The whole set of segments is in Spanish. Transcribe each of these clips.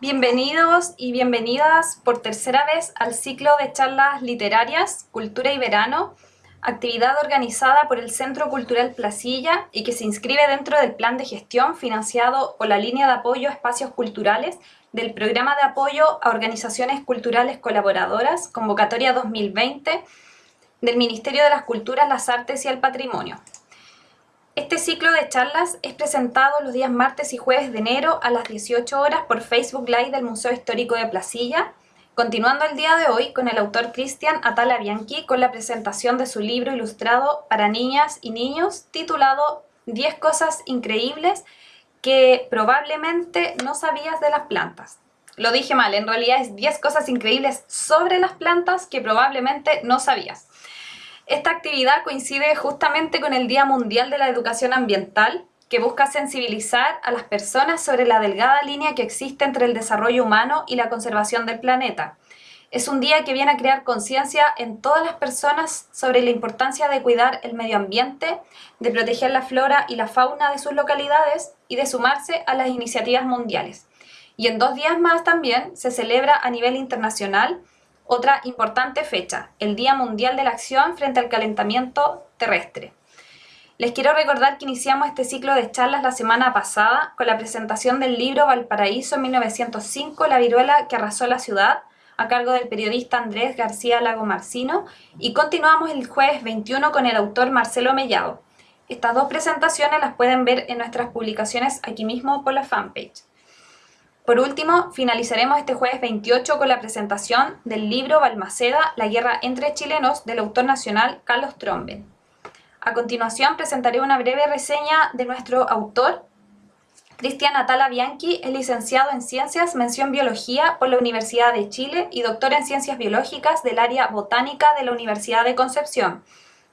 Bienvenidos y bienvenidas por tercera vez al ciclo de charlas literarias Cultura y Verano, actividad organizada por el Centro Cultural Placilla y que se inscribe dentro del plan de gestión financiado por la línea de apoyo a espacios culturales del Programa de Apoyo a Organizaciones Culturales Colaboradoras, convocatoria 2020, del Ministerio de las Culturas, las Artes y el Patrimonio. Este ciclo de charlas es presentado los días martes y jueves de enero a las 18 horas por Facebook Live del Museo Histórico de Placilla, continuando el día de hoy con el autor Cristian Atala Bianchi con la presentación de su libro ilustrado para niñas y niños titulado 10 cosas increíbles que probablemente no sabías de las plantas. Lo dije mal, en realidad es 10 cosas increíbles sobre las plantas que probablemente no sabías. Esta actividad coincide justamente con el Día Mundial de la Educación Ambiental, que busca sensibilizar a las personas sobre la delgada línea que existe entre el desarrollo humano y la conservación del planeta. Es un día que viene a crear conciencia en todas las personas sobre la importancia de cuidar el medio ambiente, de proteger la flora y la fauna de sus localidades y de sumarse a las iniciativas mundiales. Y en 2 días más también se celebra a nivel internacional otra importante fecha, el Día Mundial de la Acción frente al Calentamiento Terrestre. Les quiero recordar que iniciamos este ciclo de charlas la semana pasada con la presentación del libro Valparaíso en 1905, la viruela que arrasó la ciudad, a cargo del periodista Andrés García Lagomarsino, y continuamos el jueves 21 con el autor Marcelo Mellado. Estas 2 presentaciones las pueden ver en nuestras publicaciones aquí mismo por la fanpage. Por último, finalizaremos este jueves 28 con la presentación del libro Balmaceda, la guerra entre chilenos, del autor nacional Carlos Tromben. A continuación presentaré una breve reseña de nuestro autor. Cristian Atala Bianchi es licenciado en Ciencias, mención Biología por la Universidad de Chile y doctor en Ciencias Biológicas del área Botánica de la Universidad de Concepción.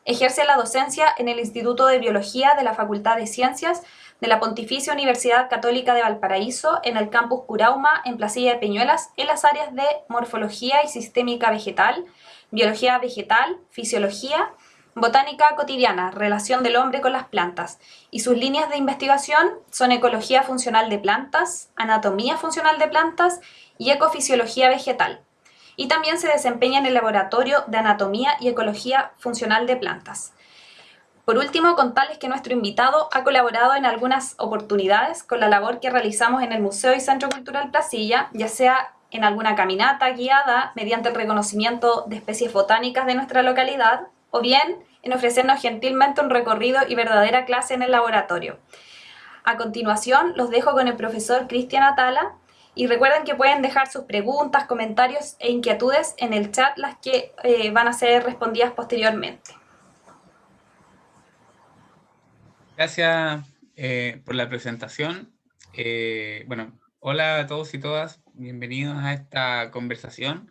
Ejerce la docencia en el Instituto de Biología de la Facultad de Ciencias de la Pontificia Universidad Católica de Valparaíso en el campus Curauma en Placilla de Peñuelas en las áreas de Morfología y Sistémica Vegetal, Biología Vegetal, Fisiología, Botánica Cotidiana, Relación del Hombre con las Plantas, y sus líneas de investigación son Ecología Funcional de Plantas, Anatomía Funcional de Plantas y Ecofisiología Vegetal. Y también se desempeña en el Laboratorio de Anatomía y Ecología Funcional de Plantas. Por último, contarles que nuestro invitado ha colaborado en algunas oportunidades con la labor que realizamos en el Museo y Centro Cultural Placilla, ya sea en alguna caminata guiada mediante el reconocimiento de especies botánicas de nuestra localidad, o bien en ofrecernos gentilmente un recorrido y verdadera clase en el laboratorio. A continuación, los dejo con el profesor Cristian Atala, y recuerden que pueden dejar sus preguntas, comentarios e inquietudes en el chat, las que van a ser respondidas posteriormente. Gracias por la presentación. Bueno, hola a todos y todas, bienvenidos a esta conversación.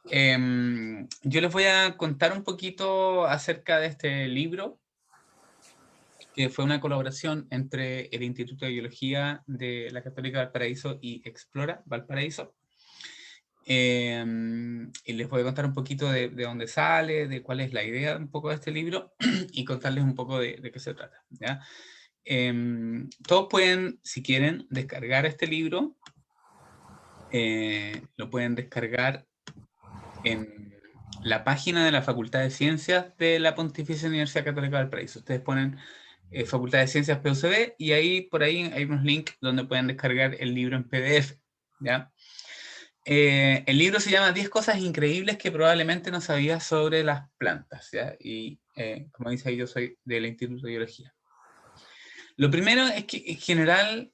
Yo les voy a contar un poquito acerca de este libro, que fue una colaboración entre el Instituto de Biología de la Católica de Valparaíso y Explora Valparaíso. Y les voy a contar un poquito de dónde sale, de cuál es la idea un poco de este libro y contarles un poco de qué se trata, ¿ya? Todos pueden, si quieren, descargar este libro. Lo pueden descargar en la página de la Facultad de Ciencias de la Pontificia Universidad Católica de Valparaíso. Ustedes ponen Facultad de Ciencias PUCB y ahí por ahí hay unos links donde pueden descargar el libro en PDF, ¿ya? El libro se llama 10 cosas increíbles que probablemente no sabías sobre las plantas, ¿ya? Y como dice ahí, yo soy del Instituto de Biología. Lo primero es que en general,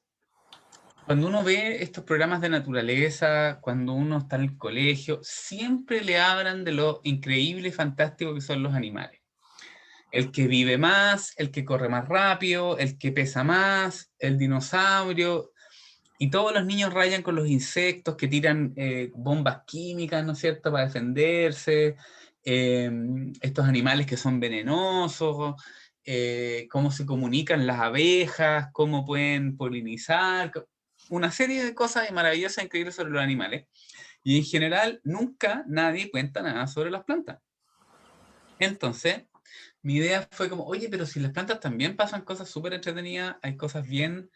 cuando uno ve estos programas de naturaleza, cuando uno está en el colegio, siempre le hablan de lo increíble y fantástico que son los animales. El que vive más, el que corre más rápido, el que pesa más, el dinosaurio. Y todos los niños rayan con los insectos que tiran bombas químicas, ¿no es cierto?, para defenderse. Estos animales que son venenosos, cómo se comunican las abejas, cómo pueden polinizar, una serie de cosas maravillosas, increíbles sobre los animales. Y en general, nunca nadie cuenta nada sobre las plantas. Entonces, mi idea fue como, oye, pero si las plantas también pasan cosas súper entretenidas, hay cosas bien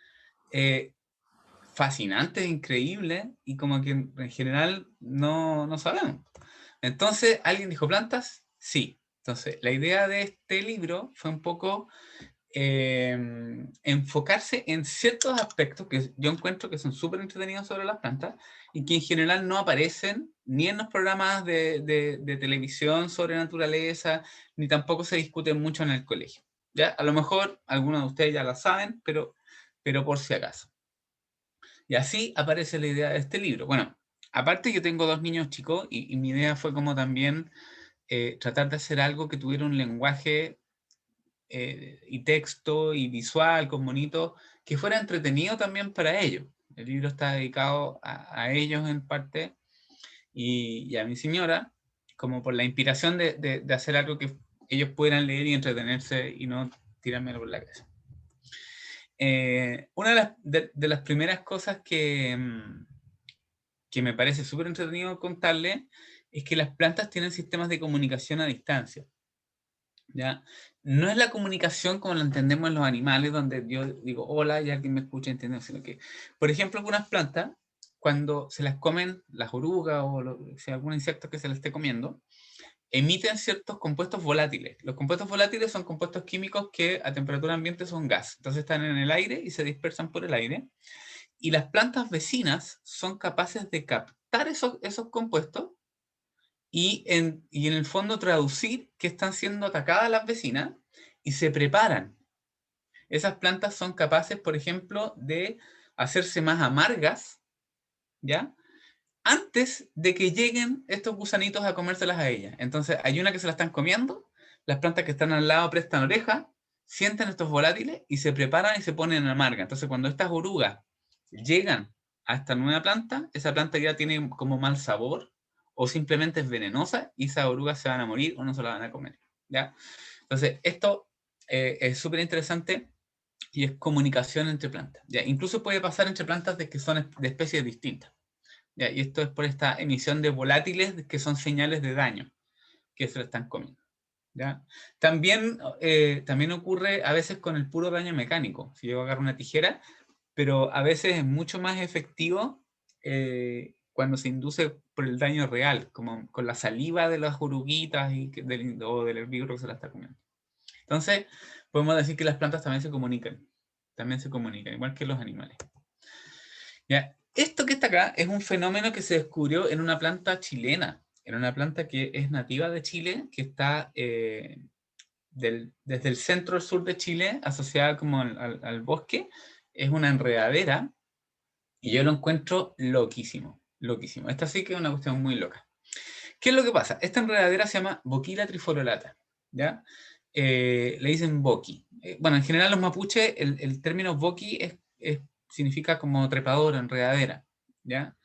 fascinantes, increíbles, y como que en general no sabemos. Entonces, ¿alguien dijo plantas? Sí. Entonces, la idea de este libro fue un poco enfocarse en ciertos aspectos que yo encuentro que son súper entretenidos sobre las plantas y que en general no aparecen ni en los programas de televisión sobre naturaleza, ni tampoco se discuten mucho en el colegio. ¿Ya? A lo mejor algunos de ustedes ya lo saben, pero por si acaso. Y así aparece la idea de este libro. Bueno, aparte yo tengo 2 niños chicos y mi idea fue como también tratar de hacer algo que tuviera un lenguaje y texto y visual con bonito, que fuera entretenido también para ellos. El libro está dedicado a ellos en parte y a mi señora, como por la inspiración de hacer algo que ellos puedan leer y entretenerse y no tirármelo por la cabeza. Una de las primeras cosas que me parece súper entretenido contarles es que las plantas tienen sistemas de comunicación a distancia. ¿Ya? No es la comunicación como la entendemos en los animales, donde yo digo hola y alguien me escucha y entiende, sino que, por ejemplo, algunas plantas, cuando se las comen las orugas o si algún insecto que se las esté comiendo, emiten ciertos compuestos volátiles. Los compuestos volátiles son compuestos químicos que a temperatura ambiente son gas, entonces están en el aire y se dispersan por el aire. Y las plantas vecinas son capaces de captar esos compuestos y en el fondo traducir que están siendo atacadas las vecinas y se preparan. Esas plantas son capaces, por ejemplo, de hacerse más amargas, ¿ya? Antes de que lleguen estos gusanitos a comérselas a ellas. Entonces, hay una que se la están comiendo, las plantas que están al lado prestan oreja, sienten estos volátiles y se preparan y se ponen amargas. Entonces, cuando estas orugas llegan a esta nueva planta, esa planta ya tiene como mal sabor o simplemente es venenosa y esas orugas se van a morir o no se la van a comer, ¿ya? Entonces, esto es súper interesante y es comunicación entre plantas, ¿ya? Incluso puede pasar entre plantas que son de especies distintas, ¿ya? Y esto es por esta emisión de volátiles que son señales de daño que se lo están comiendo, ¿ya? También ocurre a veces con el puro daño mecánico. Si yo agarro una tijera, pero a veces es mucho más efectivo cuando se induce por el daño real, como con la saliva de las oruguitas o del herbívoro que se la está comiendo. Entonces, podemos decir que las plantas también se comunican, igual que los animales. ¿Ya? Esto que está acá es un fenómeno que se descubrió en una planta chilena, en una planta que es nativa de Chile, que está desde el centro al sur de Chile, asociada como al bosque. Es una enredadera y yo lo encuentro loquísimo, loquísimo. Esta sí que es una cuestión muy loca. ¿Qué es lo que pasa? Esta enredadera se llama Boquilla trifololata, ¿ya? Le dicen boqui. Bueno, en general los mapuches, el término boqui significa como trepador, enredadera, ¿ya?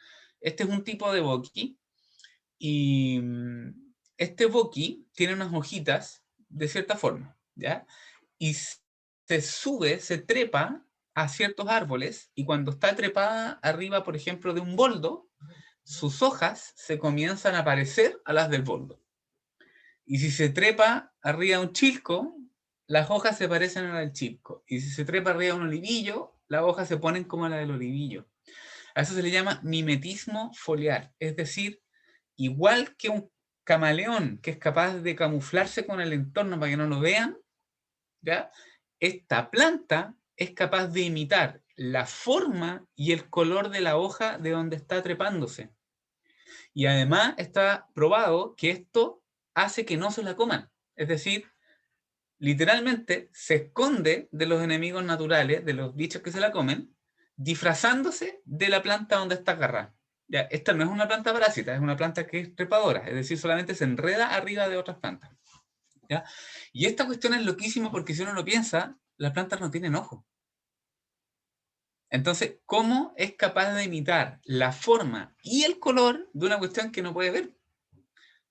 Este es un tipo de boqui y este boqui tiene unas hojitas de cierta forma, ¿ya? Y se sube, se trepa a ciertos árboles y cuando está trepada arriba, por ejemplo, de un boldo, sus hojas se comienzan a parecer a las del boldo. Y si se trepa arriba de un chilco, las hojas se parecen a las del chilco. Y si se trepa arriba de un olivillo, las hojas se ponen como la del olivillo. A eso se le llama mimetismo foliar. Es decir, igual que un camaleón que es capaz de camuflarse con el entorno para que no lo vean, ¿ya? Esta planta es capaz de imitar la forma y el color de la hoja de donde está trepándose. Y además está probado que esto hace que no se la coman. Es decir, literalmente se esconde de los enemigos naturales, de los bichos que se la comen, disfrazándose de la planta donde está agarrada. Ya, esta no es una planta parásita, es una planta que es trepadora, es decir, solamente se enreda arriba de otras plantas. ¿Ya? Y esta cuestión es loquísima porque si uno lo piensa, las plantas no tienen ojo. Entonces, ¿cómo es capaz de imitar la forma y el color de una cuestión que no puede ver?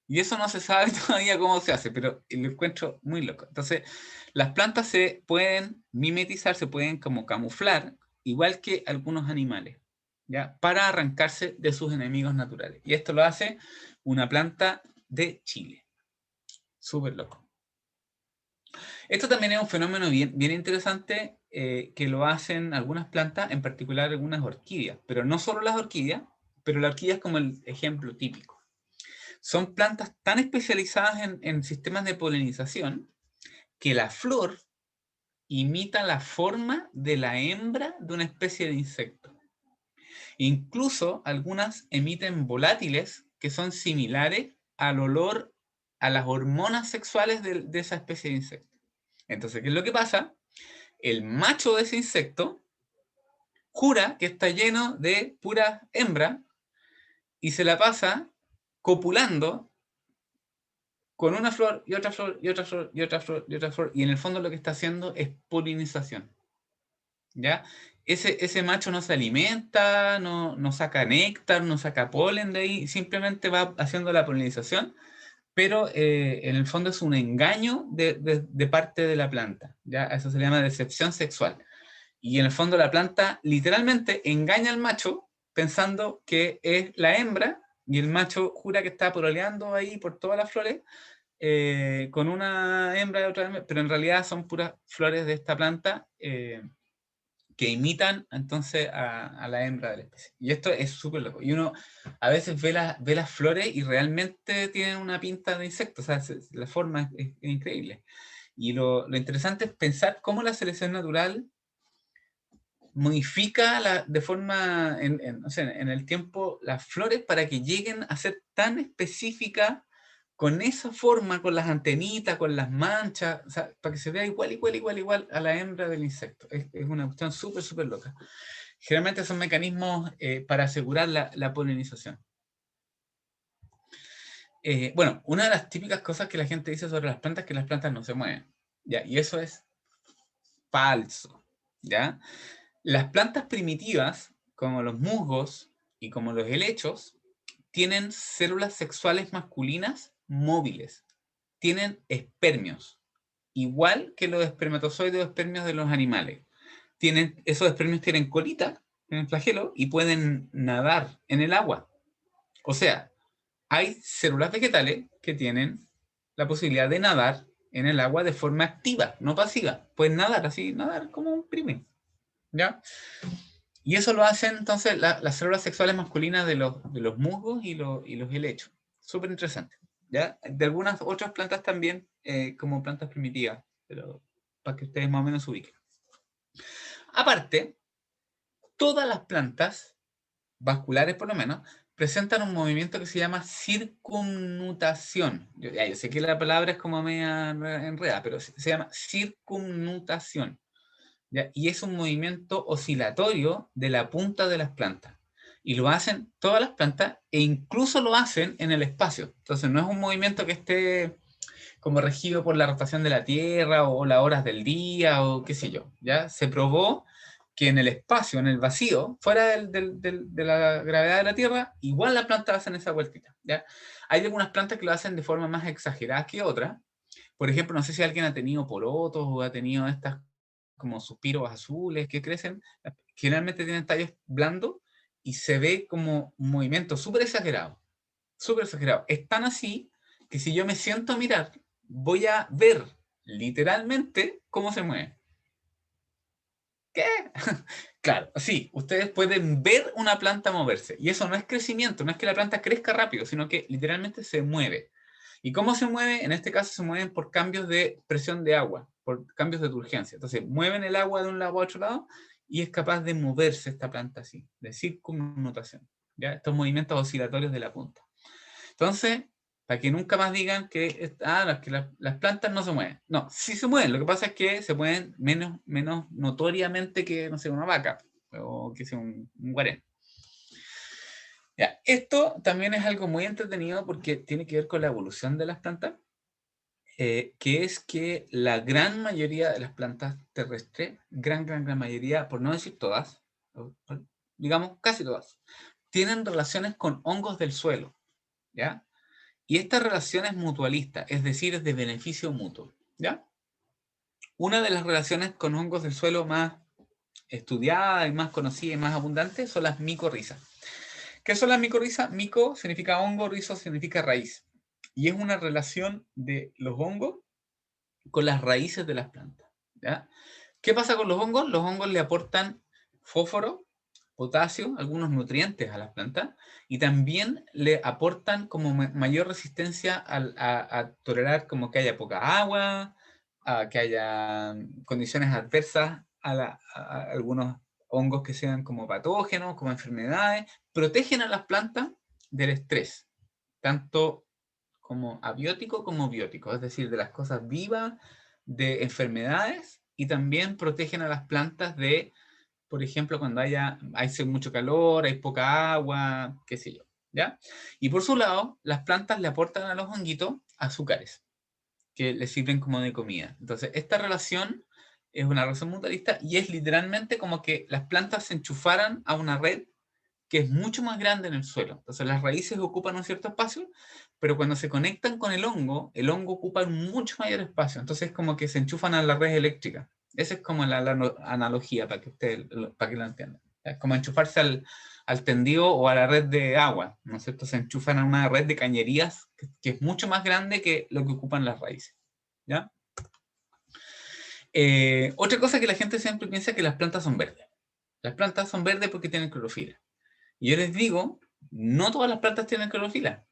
Y eso no se sabe todavía cómo se hace, pero lo encuentro muy loco. Entonces, las plantas se pueden mimetizar, se pueden como camuflar, igual que algunos animales, ¿ya? Para arrancarse de sus enemigos naturales. Y esto lo hace una planta de Chile. Súper loco. Esto también es un fenómeno bien interesante que lo hacen algunas plantas, en particular algunas orquídeas, pero no solo las orquídeas, pero la orquídea es como el ejemplo típico. Son plantas tan especializadas en sistemas de polinización que la flor imita la forma de la hembra de una especie de insecto. Incluso algunas emiten volátiles que son similares al olor a las hormonas sexuales de esa especie de insecto. Entonces, ¿qué es lo que pasa? El macho de ese insecto jura que está lleno de pura hembra y se la pasa copulando con una flor y otra flor y otra flor y otra flor y otra flor, y en el fondo lo que está haciendo es polinización. ¿Ya? Ese macho no se alimenta, no saca néctar, no saca polen de ahí, simplemente va haciendo la polinización, pero en el fondo es un engaño de parte de la planta. ¿Ya? Eso se llama decepción sexual. Y en el fondo la planta literalmente engaña al macho pensando que es la hembra, y el macho jura que está pololeando ahí por todas las flores con una hembra y otra hembra, pero en realidad son puras flores de esta planta que imitan entonces a la hembra de la especie. Y esto es súper loco. Y uno a veces ve las flores y realmente tienen una pinta de insecto, o sea, la forma es increíble. Y lo interesante es pensar cómo la selección natural modifica de forma, no sé, en el tiempo, las flores para que lleguen a ser tan específicas con esa forma, con las antenitas, con las manchas, o sea, para que se vea igual a la hembra del insecto. Es una cuestión súper loca. Generalmente son mecanismos para asegurar la polinización. Bueno, una de las típicas cosas que la gente dice sobre las plantas es que las plantas no se mueven. ¿Ya? Y eso es falso. ¿Ya? Las plantas primitivas, como los musgos y como los helechos, tienen células sexuales masculinas móviles. Tienen espermios, igual que los espermatozoides o espermios de los animales. Esos espermios tienen colita, tienen flagelo, y pueden nadar en el agua. O sea, hay células vegetales que tienen la posibilidad de nadar en el agua de forma activa, no pasiva. Pueden nadar así, nadar como un primer. ¿Ya? Y eso lo hacen entonces las células sexuales masculinas de los musgos y los helechos. Súper interesante. ¿Ya? De algunas otras plantas también, como plantas primitivas, pero para que ustedes más o menos se ubiquen. Aparte, todas las plantas, vasculares por lo menos, presentan un movimiento que se llama circunutación. Yo sé que la palabra es como media enredada, pero se llama circunutación. ¿Ya? Y es un movimiento oscilatorio de la punta de las plantas. Y lo hacen todas las plantas e incluso lo hacen en el espacio. Entonces no es un movimiento que esté como regido por la rotación de la Tierra o las horas del día o qué sé yo. ¿Ya? Se probó que en el espacio, en el vacío, fuera de la gravedad de la Tierra, igual las plantas hacen esa vueltita. ¿Ya? Hay algunas plantas que lo hacen de forma más exagerada que otras. Por ejemplo, no sé si alguien ha tenido porotos o ha tenido estas como suspiros azules que crecen, generalmente tienen tallos blandos y se ve como un movimiento súper exagerado, súper exagerado. Es tan así que si yo me siento a mirar, voy a ver literalmente cómo se mueve. ¿Qué? Claro, sí, ustedes pueden ver una planta moverse y eso no es crecimiento, no es que la planta crezca rápido, sino que literalmente se mueve. ¿Y cómo se mueve? En este caso se mueven por cambios de presión de agua, por cambios de turgencia. Entonces mueven el agua de un lado a otro lado y es capaz de moverse esta planta así, de circunmutación. ¿Ya? Estos movimientos oscilatorios de la punta. Entonces, para que nunca más digan que, es que las plantas no se mueven. No, sí se mueven. Lo que pasa es que se mueven menos notoriamente que, no sé, una vaca o que sea un guarén. Ya, esto también es algo muy entretenido porque tiene que ver con la evolución de las plantas, que es que la gran mayoría de las plantas terrestres, gran mayoría, por no decir todas, digamos casi todas, tienen relaciones con hongos del suelo, ¿ya? Y esta relación es mutualista, es decir, es de beneficio mutuo, ¿ya? Una de las relaciones con hongos del suelo más estudiadas y más conocidas y más abundantes son las micorrizas. ¿Qué son las micorrizas? Mico significa hongo, rizo significa raíz. Y es una relación de los hongos con las raíces de las plantas. ¿Ya? ¿Qué pasa con los hongos? Los hongos le aportan fósforo, potasio, algunos nutrientes a las plantas, y también le aportan como mayor resistencia a tolerar como que haya poca agua, a que haya condiciones adversas a algunos hongos que sean como patógenos, como enfermedades, protegen a las plantas del estrés, tanto como abiótico como biótico, es decir, de las cosas vivas, de enfermedades, y también protegen a las plantas de, por ejemplo, cuando hay mucho calor, hay poca agua, qué sé yo, ¿ya? Y por su lado, las plantas le aportan a los honguitos azúcares, que les sirven como de comida. Entonces, esta relación es una relación mutualista y es literalmente como que las plantas se enchufaran a una red que es mucho más grande en el suelo. Entonces las raíces ocupan un cierto espacio, pero cuando se conectan con el hongo ocupa un mucho mayor espacio. Entonces es como que se enchufan a la red eléctrica. Esa es como la analogía para que para que lo entiendan. Es como enchufarse al tendido o a la red de agua, ¿no es cierto? Se enchufan a una red de cañerías que es mucho más grande que lo que ocupan las raíces. ¿Ya? Otra cosa que la gente siempre piensa es que las plantas son verdes. Las plantas son verdes porque tienen clorofila. Y yo les digo, no todas las plantas tienen clorofila.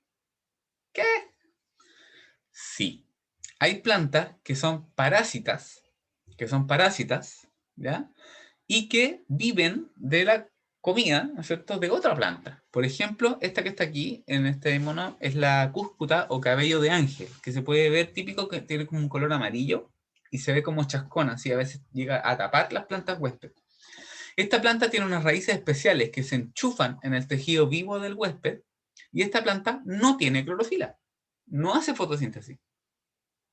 ¿Qué? Sí. Hay plantas que son parásitas, ¿ya? Y que viven de la comida, ¿no es cierto?, de otra planta. Por ejemplo, esta que está aquí, en este mono, es la cúscuta o cabello de ángel, que se puede ver típico, que tiene como un color amarillo y se ve como chascona, así a veces llega a tapar las plantas huésped. Esta planta tiene unas raíces especiales que se enchufan en el tejido vivo del huésped y esta planta no tiene clorofila, no hace fotosíntesis.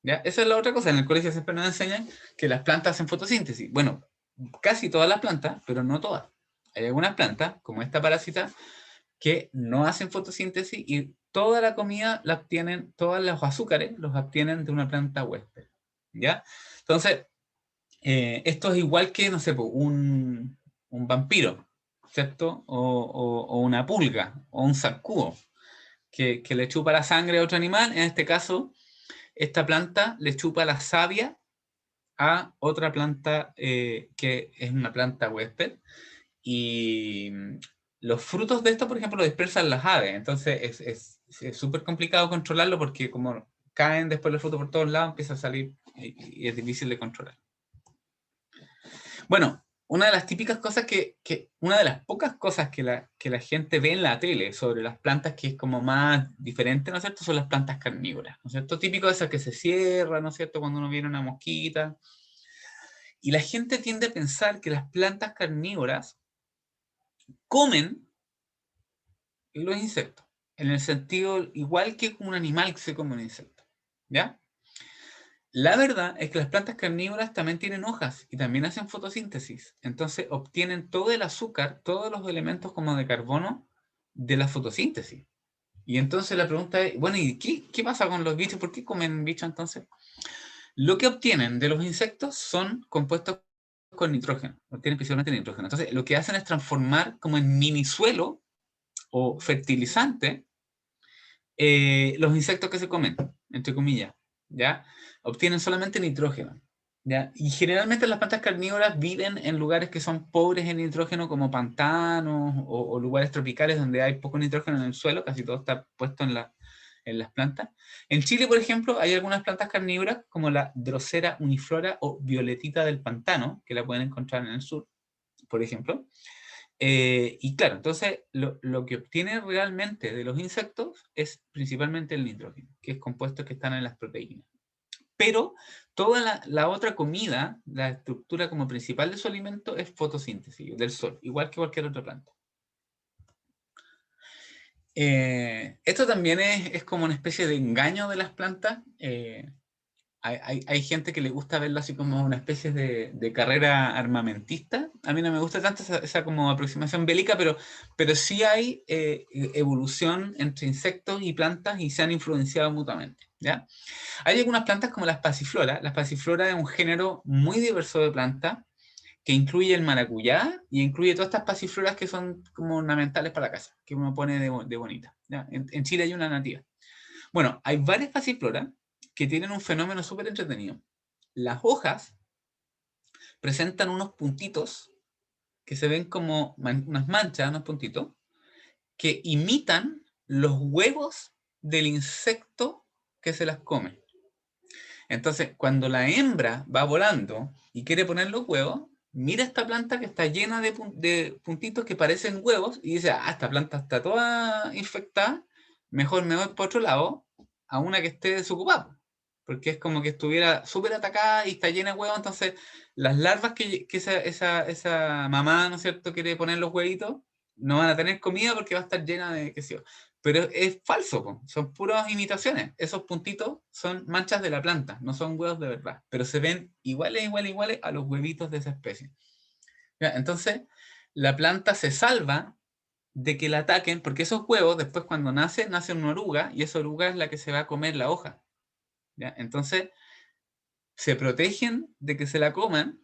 ¿Ya? Esa es la otra cosa. En el colegio siempre nos enseñan que las plantas hacen fotosíntesis. Bueno, casi todas las plantas, pero no todas. Hay algunas plantas, como esta parásita, que no hacen fotosíntesis y toda la comida la obtienen, todos los azúcares los obtienen de una planta huésped. ¿Ya? Entonces, esto es igual que, no sé, un vampiro, ¿cierto? O una pulga, o un zancudo, que le chupa la sangre a otro animal. En este caso, esta planta le chupa la savia a otra planta que es una planta huésped. Y los frutos de esto, por ejemplo, lo dispersan las aves. Entonces es súper complicado controlarlo porque como caen después los frutos por todos lados, empieza a salir y es difícil de controlar. Bueno, una de las típicas cosas una de las pocas cosas que la gente ve en la tele sobre las plantas que es como más diferente, ¿no es cierto? Son las plantas carnívoras, ¿no es cierto? Típico de esas que se cierran, ¿no es cierto? Cuando uno viene una mosquita. Y la gente tiende a pensar que las plantas carnívoras comen los insectos, en el sentido igual que un animal que se come un insecto, ¿ya? La verdad es que las plantas carnívoras también tienen hojas y también hacen fotosíntesis. Entonces obtienen todo el azúcar, todos los elementos como de carbono de la fotosíntesis. Y entonces la pregunta es, bueno, ¿y qué pasa con los bichos? ¿Por qué comen bichos entonces? Lo que obtienen de los insectos son compuestos con nitrógeno, obtienen principalmente nitrógeno. Entonces lo que hacen es transformar como en mini suelo o fertilizante los insectos que se comen, entre comillas, ¿ya? Obtienen solamente nitrógeno, ¿ya? Y generalmente las plantas carnívoras viven en lugares que son pobres en nitrógeno, como pantanos o lugares tropicales donde hay poco nitrógeno en el suelo, casi todo está puesto en las plantas. En Chile, por ejemplo, hay algunas plantas carnívoras, como la Drosera uniflora o violetita del pantano, que la pueden encontrar en el sur, por ejemplo. Y claro, entonces lo que obtiene realmente de los insectos es principalmente el nitrógeno, que es compuestos que están en las proteínas. Pero toda la otra comida, la estructura como principal de su alimento es fotosíntesis del sol, igual que cualquier otra planta. Esto también es como una especie de engaño de las plantas. Hay gente que le gusta verlo así como una especie de carrera armamentista. A mí no me gusta tanto esa como aproximación bélica, pero sí hay evolución entre insectos y plantas y se han influenciado mutuamente, ¿ya? Hay algunas plantas como las pasiflora. Las pasiflora es un género muy diverso de plantas que incluye el maracuyá y incluye todas estas pasifloras que son como ornamentales para la casa, que uno pone de bonita, ¿ya? En Chile hay una nativa. Bueno, hay varias pasifloras que tienen un fenómeno súper entretenido. las hojas presentan unos puntitos que se ven como unas manchas, unos puntitos, que imitan los huevos del insecto que se las come. Entonces, cuando la hembra va volando y quiere poner los huevos, mira esta planta que está llena de puntitos que parecen huevos y dice, ah, esta planta está toda infectada, mejor me voy por otro lado a una que esté desocupada, porque es como que estuviera súper atacada y está llena de huevos, entonces las larvas que esa mamá, ¿no es cierto?, quiere poner los huevitos, no van a tener comida porque va a estar llena de, qué sé yo. Pero es falso, po. Son puras imitaciones. Esos puntitos son manchas de la planta, no son huevos de verdad. Pero se ven iguales a los huevitos de esa especie. ¿Ya? Entonces, la planta se salva de que la ataquen, porque esos huevos, después cuando nace una oruga, y esa oruga es la que se va a comer la hoja. ¿Ya? Entonces, se protegen de que se la coman,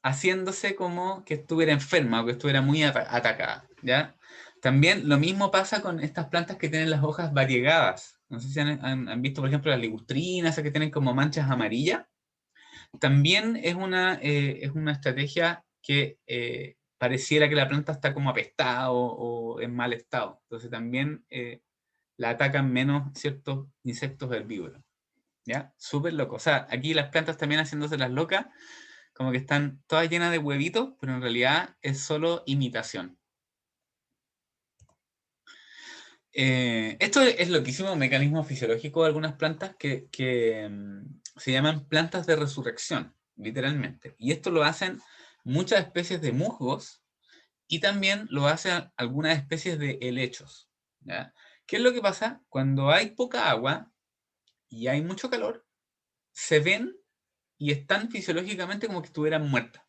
haciéndose como que estuviera enferma o que estuviera muy atacada. ¿Ya? También lo mismo pasa con estas plantas que tienen las hojas variegadas. No sé si han visto, por ejemplo, las ligustrinas, esas que tienen como manchas amarillas. También es una estrategia que pareciera que la planta está como apestada o en mal estado. Entonces también la atacan menos ciertos insectos herbívoros. ¿Ya? Súper loco. O sea, aquí las plantas también haciéndose las locas, como que están todas llenas de huevitos, pero en realidad es solo imitación. Esto es loquísimo, un mecanismo fisiológico de algunas plantas que se llaman plantas de resurrección, literalmente. Y esto lo hacen muchas especies de musgos y también lo hacen algunas especies de helechos. ¿Ya? ¿Qué es lo que pasa? Cuando hay poca agua y hay mucho calor, se ven y están fisiológicamente como que estuvieran muertas.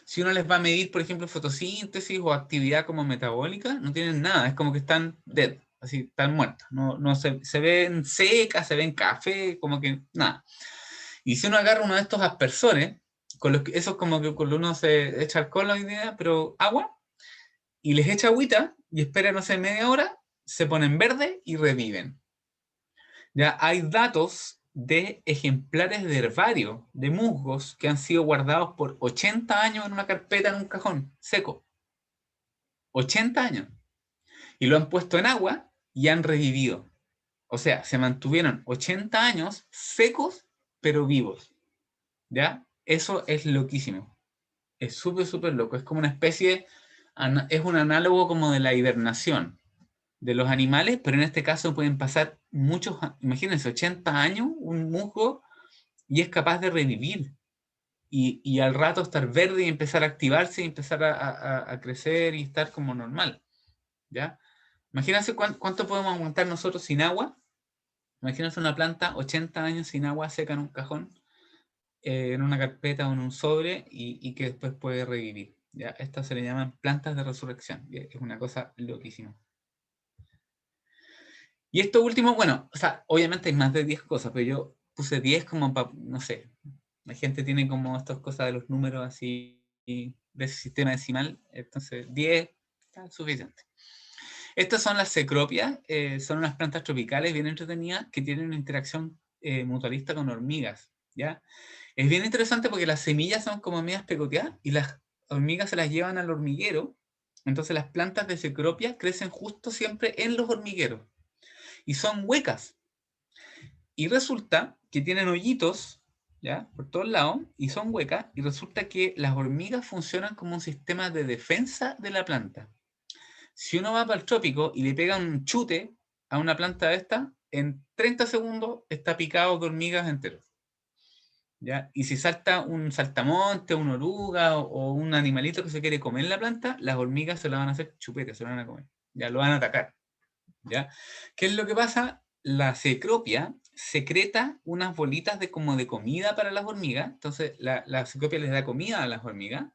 Si uno les va a medir, por ejemplo, fotosíntesis o actividad como metabólica, no tienen nada, es como que están dead, así, están muertas. No se ven secas, se ven café, como que nada. Y si uno agarra uno de estos aspersores, eso es como que cuando uno se echa alcohol hoy día, pero agua, y les echa agüita y espera, no sé, media hora, se ponen verde y reviven. Ya hay datos de ejemplares de herbario de musgos que han sido guardados por 80 años en una carpeta en un cajón seco. 80 años. Y lo han puesto en agua y han revivido. O sea, se mantuvieron 80 años secos, pero vivos. ¿Ya? Eso es loquísimo. Es súper loco. Es como una especie, es un análogo como de la hibernación de los animales, pero en este caso pueden pasar muchos, imagínense, 80 años, un musgo, y es capaz de revivir. Y al rato estar verde y empezar a activarse y empezar a crecer y estar como normal. ¿Ya? Imagínense cuánto podemos aguantar nosotros sin agua. Imagínense una planta 80 años sin agua seca en un cajón, en una carpeta o en un sobre y que después puede revivir. ¿Ya? Estas se le llaman plantas de resurrección. Es una cosa loquísima. Y esto último, bueno, o sea, obviamente hay más de 10 cosas, pero yo puse 10 como para, no sé, la gente tiene como estas cosas de los números así de ese sistema decimal, entonces 10 está suficiente. Estas son las cecropias, son unas plantas tropicales bien entretenidas que tienen una interacción mutualista con hormigas, ¿ya? Es bien interesante porque las semillas son como medias pegoteadas y las hormigas se las llevan al hormiguero, entonces las plantas de cecropia crecen justo siempre en los hormigueros y son huecas. Y resulta que tienen hoyitos, ¿ya? Por todos lados, y son huecas, y resulta que las hormigas funcionan como un sistema de defensa de la planta. Si uno va para el trópico y le pega un chute a una planta de esta, en 30 segundos está picado de hormigas enteros. ¿Ya? Y si salta un saltamonte, una oruga o un animalito que se quiere comer la planta, las hormigas se la van a hacer chupete, se la van a comer. Ya lo van a atacar. ¿Ya? ¿Qué es lo que pasa? La cecropia secreta unas bolitas como de comida para las hormigas. Entonces la cecropia les da comida a las hormigas.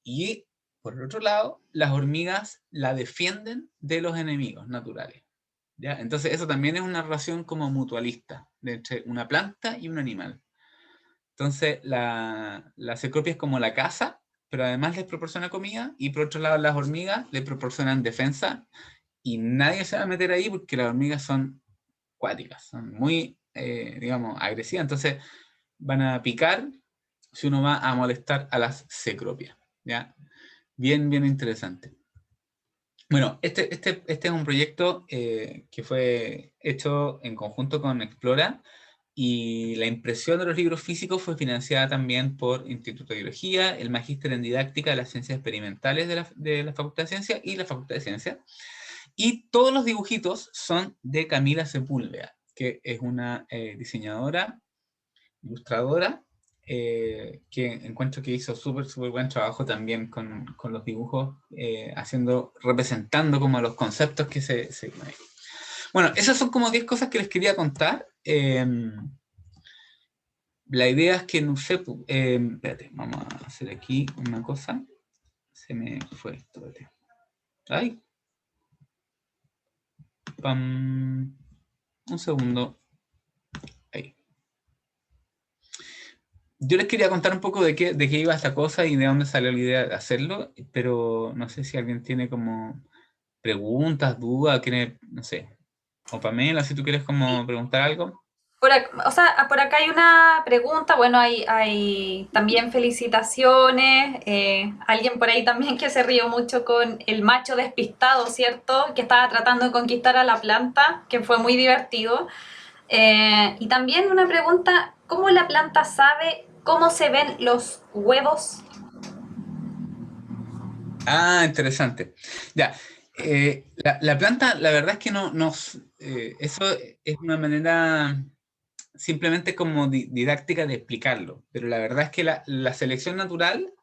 Y por el otro lado, las hormigas la defienden de los enemigos naturales. ¿Ya? Entonces eso también es una relación como mutualista entre una planta y un animal. Entonces la cecropia es como la caza, pero además les proporciona comida, y por otro lado las hormigas le proporcionan defensa, y nadie se va a meter ahí porque las hormigas son cuáticas, son muy, digamos, agresivas, entonces van a picar si uno va a molestar a las cecropias, ¿ya? Bien, bien interesante. Bueno, este es un proyecto que fue hecho en conjunto con Explora, y la impresión de los libros físicos fue financiada también por Instituto de Biología, el Magíster en Didáctica de las Ciencias Experimentales de la Facultad de Ciencias y la Facultad de Ciencias. Y todos los dibujitos son de Camila Sepúlveda, que es una diseñadora, ilustradora, que encuentro que hizo súper, súper buen trabajo también con los dibujos, representando como los conceptos que se manejan. Bueno, esas son como 10 cosas que les quería contar. La idea es que, no sé, espérate, vamos a hacer aquí una cosa. Se me fue esto, espérate. Ay. Pam. Un segundo. Ahí. Yo les quería contar un poco de qué iba esta cosa y de dónde salió la idea de hacerlo, pero no sé si alguien tiene como preguntas, dudas, no sé. O Pamela, si tú quieres como preguntar algo. Por acá hay una pregunta, bueno, hay también felicitaciones, alguien por ahí también que se rió mucho con el macho despistado, ¿cierto? Que estaba tratando de conquistar a la planta, que fue muy divertido. Y también una pregunta, ¿cómo la planta sabe cómo se ven los huevos? Ah, interesante. Ya. La planta, la verdad es que eso es una manera simplemente como didáctica de explicarlo, pero la verdad es que la selección natural,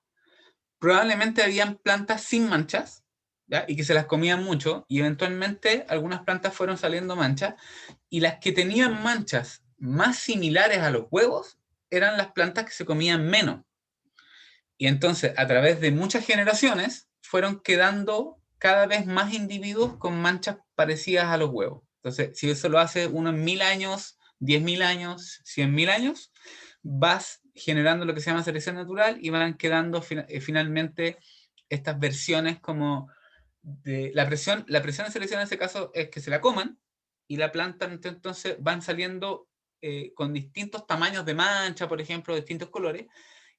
probablemente habían plantas sin manchas, ¿ya? Y que se las comían mucho, y eventualmente algunas plantas fueron saliendo manchas, y las que tenían manchas más similares a los huevos eran las plantas que se comían menos. Y entonces, a través de muchas generaciones, fueron quedando cada vez más individuos con manchas parecidas a los huevos. Entonces, si eso lo hace uno en 1000 años, 10.000 años, 100.000 años, vas generando lo que se llama selección natural y van quedando finalmente estas versiones como de la presión de selección en ese caso es que se la coman, y la planta entonces van saliendo con distintos tamaños de mancha, por ejemplo, distintos colores,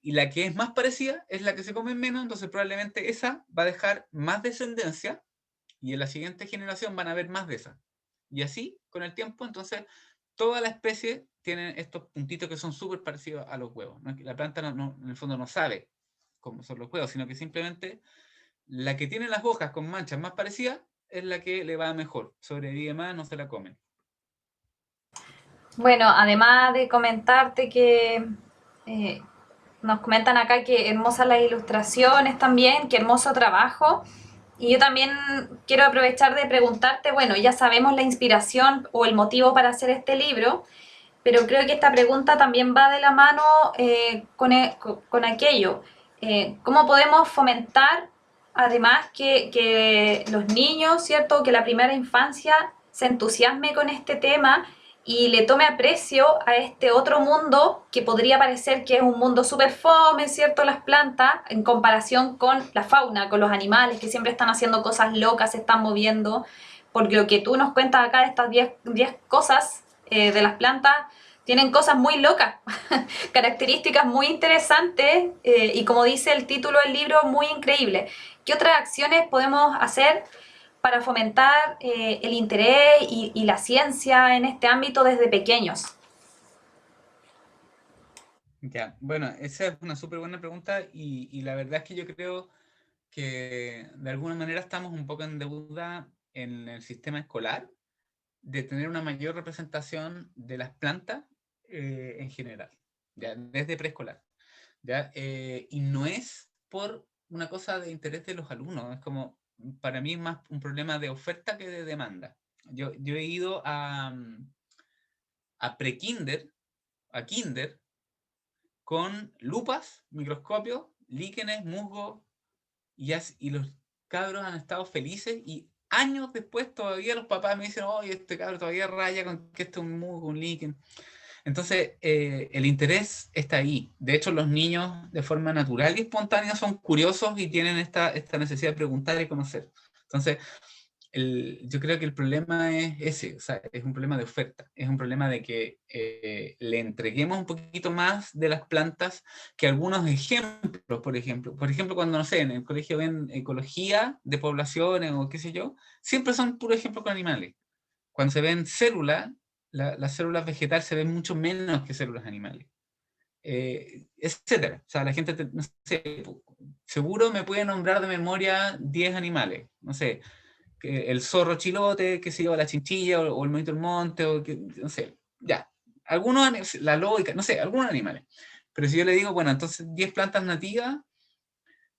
y la que es más parecida es la que se come menos, entonces probablemente esa va a dejar más descendencia, y en la siguiente generación van a haber más de esa. Y así, con el tiempo, entonces, toda la especie tiene estos puntitos que son súper parecidos a los huevos, ¿no? La planta en el fondo no sabe cómo son los huevos, sino que simplemente la que tiene las hojas con manchas más parecidas es la que le va mejor, sobrevive más, no se la comen. Bueno, además de comentarte que eh, nos comentan acá que hermosas las ilustraciones también, que hermoso trabajo. Y yo también quiero aprovechar de preguntarte, bueno, ya sabemos la inspiración o el motivo para hacer este libro, pero creo que esta pregunta también va de la mano con aquello. ¿Cómo podemos fomentar, además, que los niños, ¿cierto? Que la primera infancia se entusiasme con este tema y le tome aprecio a este otro mundo que podría parecer que es un mundo súper fome, ¿cierto? Las plantas, en comparación con la fauna, con los animales que siempre están haciendo cosas locas, se están moviendo. Porque lo que tú nos cuentas acá de estas 10 cosas de las plantas tienen cosas muy locas, características muy interesantes y como dice el título del libro, muy increíble. ¿Qué otras acciones podemos hacer para fomentar el interés y la ciencia en este ámbito desde pequeños? Ya, bueno, esa es una súper buena pregunta, y la verdad es que yo creo que de alguna manera estamos un poco en deuda en el sistema escolar de tener una mayor representación de las plantas en general, ya, desde preescolar. ¿Ya? Y no es por una cosa de interés de los alumnos, es como, para mí, más un problema de oferta que de demanda. Yo he ido a pre-kinder, a kinder, con lupas, microscopios, líquenes, musgo, y los cabros han estado felices, y años después todavía los papás me dicen, oye, este cabro todavía raya con que esto es un musgo, un líquen. Entonces, el interés está ahí. De hecho, los niños de forma natural y espontánea son curiosos y tienen esta necesidad de preguntar y conocer. Entonces, yo creo que el problema es ese, o sea, es un problema de oferta, es un problema de que le entreguemos un poquito más de las plantas que algunos ejemplos, por ejemplo, cuando, no sé, en el colegio ven ecología de poblaciones o qué sé yo, siempre son puros ejemplos con animales. Cuando se ven células, las células vegetales se ven mucho menos que células animales. Etcétera. O sea, la gente, no sé, seguro me puede nombrar de memoria 10 animales, no sé, el zorro chilote, que se lleva la chinchilla, o el monito del monte, o que, no sé, ya. Algunos, la loica, no sé, algunos animales. Pero si yo le digo, bueno, entonces 10 plantas nativas,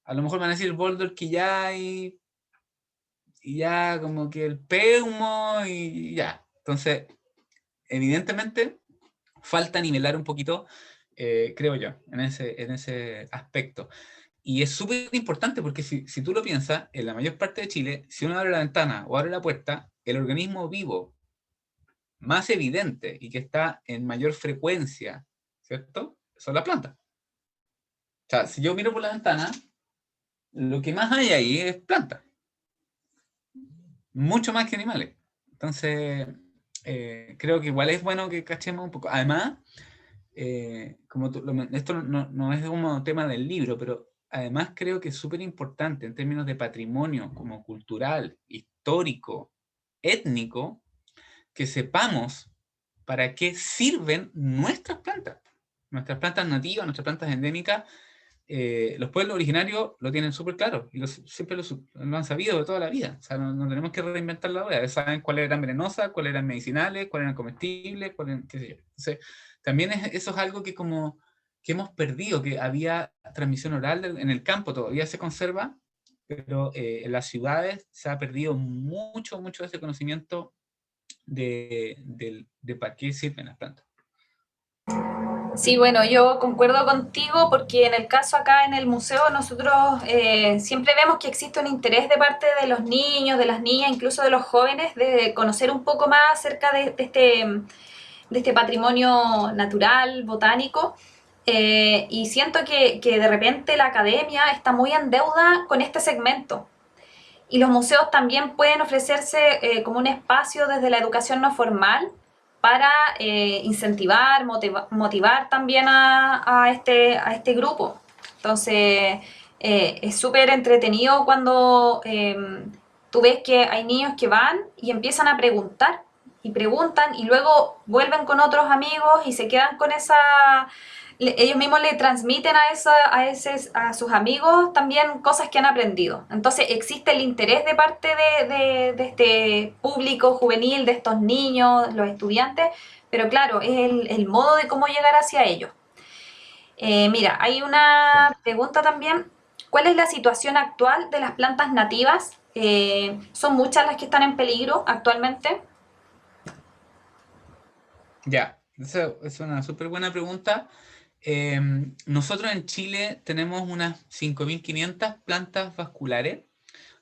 a lo mejor van a decir el bouldor que ya hay, y ya como que el peumo, y ya. Entonces, evidentemente, falta nivelar un poquito, creo yo, en ese aspecto. Y es súper importante porque si tú lo piensas, en la mayor parte de Chile, si uno abre la ventana o abre la puerta, el organismo vivo más evidente y que está en mayor frecuencia, ¿cierto? Son las plantas. O sea, si yo miro por la ventana, lo que más hay ahí es plantas, mucho más que animales. Entonces, creo que igual es bueno que cachemos un poco. Además, esto no es como tema del libro, pero además creo que es súper importante en términos de patrimonio, como cultural, histórico, étnico, que sepamos para qué sirven nuestras plantas nativas, nuestras plantas endémicas. Los pueblos originarios lo tienen súper claro y siempre lo han sabido de toda la vida. O sea, no tenemos que reinventar la rueda. Saben cuáles eran venenosas, cuáles eran medicinales, cuáles eran comestibles, qué sé yo. Entonces, también eso es algo que como que hemos perdido, que había transmisión oral en el campo, todavía se conserva, pero en las ciudades se ha perdido mucho, mucho de ese conocimiento de para qué sirven las plantas. Sí, bueno, yo concuerdo contigo porque en el caso acá en el museo nosotros siempre vemos que existe un interés de parte de los niños, de las niñas, incluso de los jóvenes, de conocer un poco más acerca de este patrimonio natural, botánico. Y siento que de repente la academia está muy en deuda con este segmento. Y los museos también pueden ofrecerse como un espacio desde la educación no formal para incentivar, motivar también a este grupo. Entonces, es súper entretenido cuando tú ves que hay niños que van y empiezan a preguntar y preguntan y luego vuelven con otros amigos y se quedan con esa ellos mismos le transmiten a sus amigos también cosas que han aprendido. Entonces existe el interés de parte de este público juvenil, de estos niños, los estudiantes, pero claro, es el modo de cómo llegar hacia ellos. Mira, hay una pregunta también. ¿Cuál es la situación actual de las plantas nativas? ¿Son muchas las que están en peligro actualmente? Ya, esa es una súper buena pregunta. Nosotros en Chile tenemos unas 5.500 plantas vasculares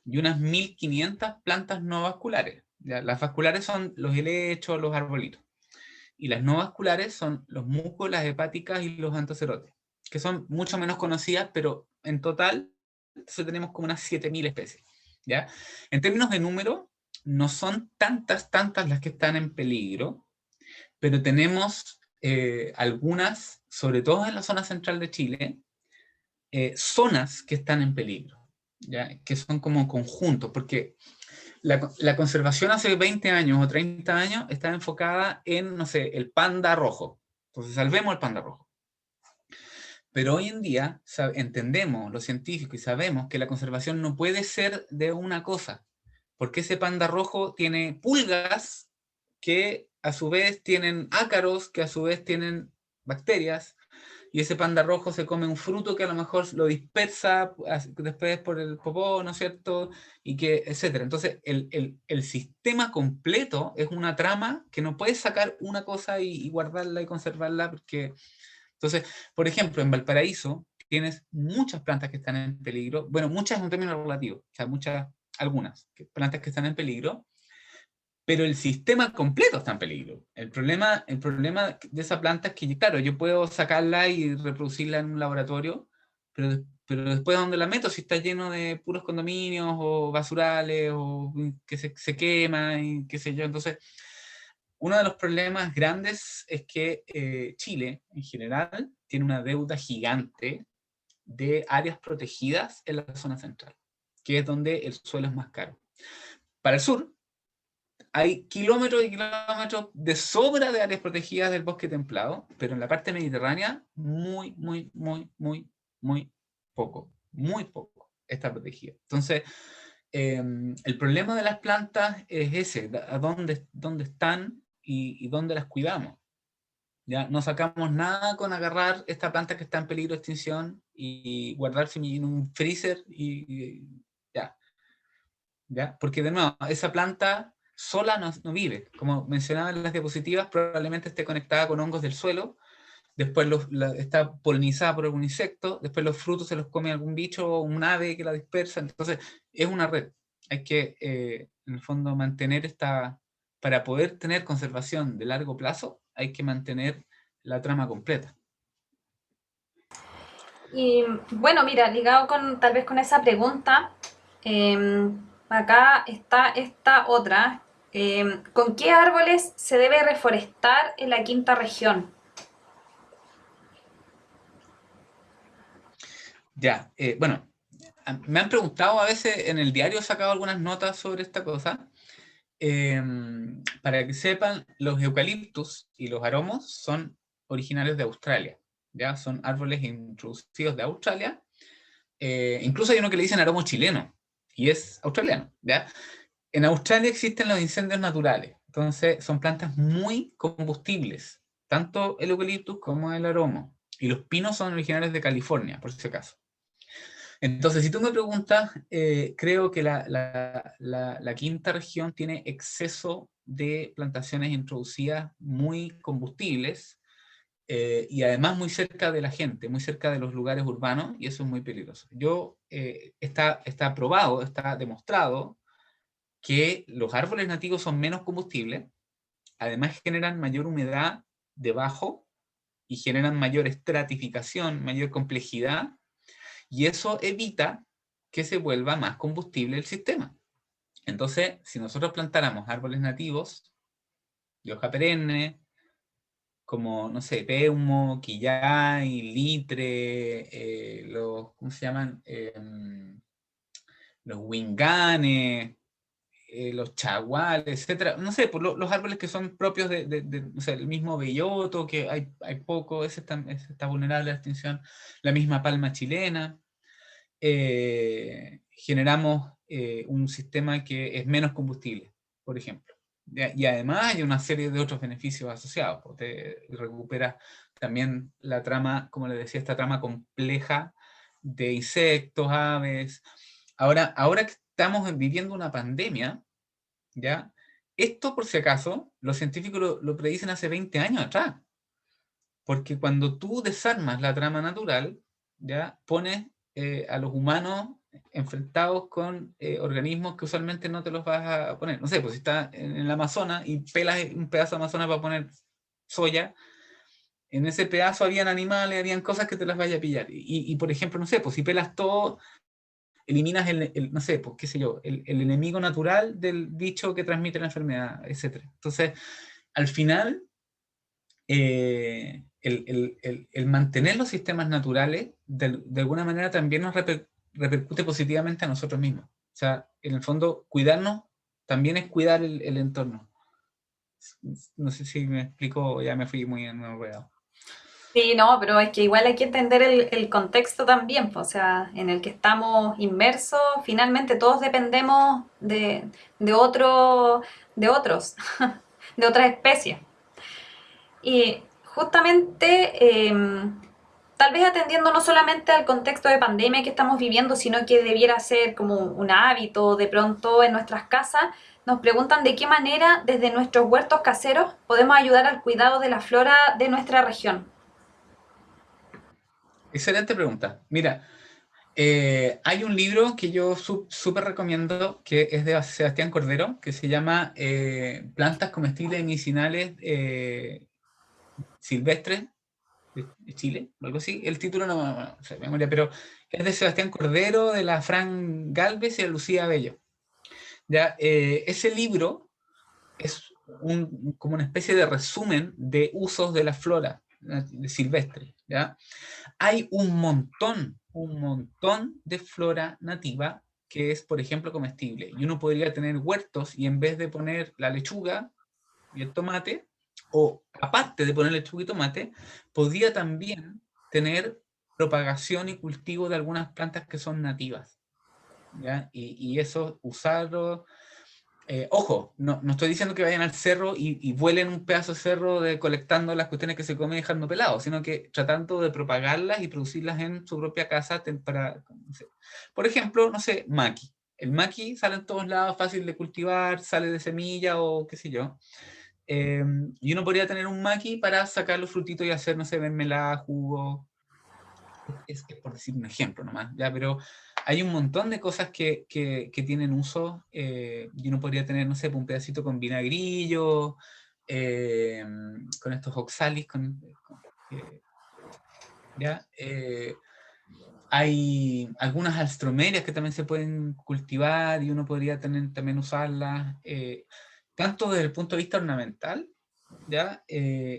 y unas 1.500 plantas no vasculares. ¿Ya? Las vasculares son los helechos, los arbolitos. Y las no vasculares son los musgos, las hepáticas y los antocerotes, que son mucho menos conocidas, pero en total tenemos como unas 7.000 especies. ¿Ya? En términos de número, no son tantas las que están en peligro, pero tenemos algunas, sobre todo en la zona central de Chile, zonas que están en peligro, ¿ya? Que son como conjuntos, porque la conservación hace 20 años o 30 años estaba enfocada en, no sé, el panda rojo. Entonces, salvemos el panda rojo. Pero hoy en día entendemos, los científicos, y sabemos que la conservación no puede ser de una cosa, porque ese panda rojo tiene pulgas que a su vez tienen ácaros, que a su vez tienen bacterias, y ese panda rojo se come un fruto que a lo mejor lo dispersa después por el popó, ¿no es cierto? Y que, etcétera. Entonces, el sistema completo es una trama que no puedes sacar una cosa y guardarla y conservarla, porque... Entonces, por ejemplo, en Valparaíso tienes muchas plantas que están en peligro. Bueno, muchas es un término relativo, o sea, algunas plantas que están en peligro, pero el sistema completo está en peligro. El problema de esa planta es que, claro, yo puedo sacarla y reproducirla en un laboratorio, pero pero después ¿dónde la meto? Si está lleno de puros condominios o basurales o que se quema y qué sé yo. Entonces, uno de los problemas grandes es que Chile, en general, tiene una deuda gigante de áreas protegidas en la zona central, que es donde el suelo es más caro. Para el sur, hay kilómetros y kilómetros de sobra de áreas protegidas del bosque templado, pero en la parte mediterránea, muy, muy, muy, muy, muy poco está protegida. Entonces, el problema de las plantas es ese, a dónde están y dónde las cuidamos. ¿Ya? No sacamos nada con agarrar esta planta que está en peligro de extinción y guardarse en un freezer y ya. ¿Ya? Porque de nuevo, esa planta sola no vive. Como mencionaba en las diapositivas, probablemente esté conectada con hongos del suelo, después está polinizada por algún insecto, después los frutos se los come algún bicho o un ave que la dispersa. Entonces, es una red. Hay que, en el fondo, mantener para poder tener conservación de largo plazo, hay que mantener la trama completa. Y bueno, mira, ligado con tal vez con esa pregunta, acá está esta otra. ¿Con qué árboles se debe reforestar en la quinta región? Ya, bueno, me han preguntado a veces, en el diario he sacado algunas notas sobre esta cosa. Para que sepan, los eucaliptus y los aromos son originarios de Australia, ¿ya? Son árboles introducidos de Australia. Incluso hay uno que le dicen aromo chileno, y es australiano, ¿ya? En Australia existen los incendios naturales, entonces son plantas muy combustibles, tanto el eucaliptus como el aromo. Y los pinos son originarios de California, por si acaso. Entonces, si tú me preguntas, creo que la quinta región tiene exceso de plantaciones introducidas muy combustibles y además muy cerca de la gente, muy cerca de los lugares urbanos, y eso es muy peligroso. Está probado, está demostrado que los árboles nativos son menos combustibles, además generan mayor humedad debajo y generan mayor estratificación, mayor complejidad, y eso evita que se vuelva más combustible el sistema. Entonces, si nosotros plantáramos árboles nativos de hoja perenne, como, no sé, peumo, quillay, litre, ¿cómo se llaman? Los huinganes, los chaguales, etcétera. No sé, por los árboles que son propios o sea, el mismo belloto, que hay poco, ese está vulnerable a la extinción, la misma palma chilena. Generamos un sistema que es menos combustible, por ejemplo. Y además hay una serie de otros beneficios asociados. Te recuperas también la trama, como les decía, esta trama compleja de insectos, aves. Ahora que estamos viviendo una pandemia, ¿ya? Esto, por si acaso, los científicos lo predicen hace 20 años atrás. Porque cuando tú desarmas la trama natural, ¿ya? Pones a los humanos enfrentados con organismos que usualmente no te los vas a poner. No sé, pues si estás en el Amazonas y pelas un pedazo de Amazonas para poner soya, en ese pedazo habían animales, habían cosas que te las vaya a pillar. Y por ejemplo, no sé, pues si pelas todo, eliminas no sé, pues qué sé yo, el enemigo natural del bicho que transmite la enfermedad, etc. Entonces, al final el mantener los sistemas naturales de alguna manera también nos repercute positivamente a nosotros mismos. O sea, en el fondo, cuidarnos también es cuidar el entorno. No sé si me explico, ya me fui muy enredado. Sí, no, pero es que igual hay que entender el contexto también, pues, o sea, en el que estamos inmersos, finalmente todos dependemos de otro, de otros, de otras especies. Y justamente, tal vez atendiendo no solamente al contexto de pandemia que estamos viviendo, sino que debiera ser como un hábito de pronto en nuestras casas, nos preguntan de qué manera desde nuestros huertos caseros podemos ayudar al cuidado de la flora de nuestra región. Excelente pregunta. Mira, hay un libro que yo súper recomiendo, que es de Sebastián Cordero, que se llama Plantas comestibles y medicinales silvestres de Chile, o algo así. El título no sé, memoria, pero es de Sebastián Cordero, de la Fran Galvez y de Lucía Bello. ¿Ya? Ese libro es como una especie de resumen de usos de la flora de silvestre. ¿Ya? Hay un montón de flora nativa que es, por ejemplo, comestible. Y uno podría tener huertos y en vez de poner la lechuga y el tomate, o aparte de poner lechuga y tomate, podría también tener propagación y cultivo de algunas plantas que son nativas. ¿Ya? Y eso, usarlo. Ojo, no estoy diciendo que vayan al cerro y vuelen un pedazo de cerro colectando las cuestiones que se comen y dejando pelado, sino que tratando de propagarlas y producirlas en su propia casa para, no sé. Por ejemplo, no sé, maqui. El maqui sale en todos lados, fácil de cultivar, sale de semilla o qué sé yo. Y uno podría tener un maqui para sacar los frutitos y hacer, no sé, mermelada, jugo. Es por decir un ejemplo nomás, ¿ya? Pero hay un montón de cosas que tienen uso, y uno podría tener, no sé, un pedacito con vinagrillo, con estos oxalis, ¿ya? Hay algunas alstromerias que también se pueden cultivar y uno podría también usarlas, tanto desde el punto de vista ornamental, ¿ya?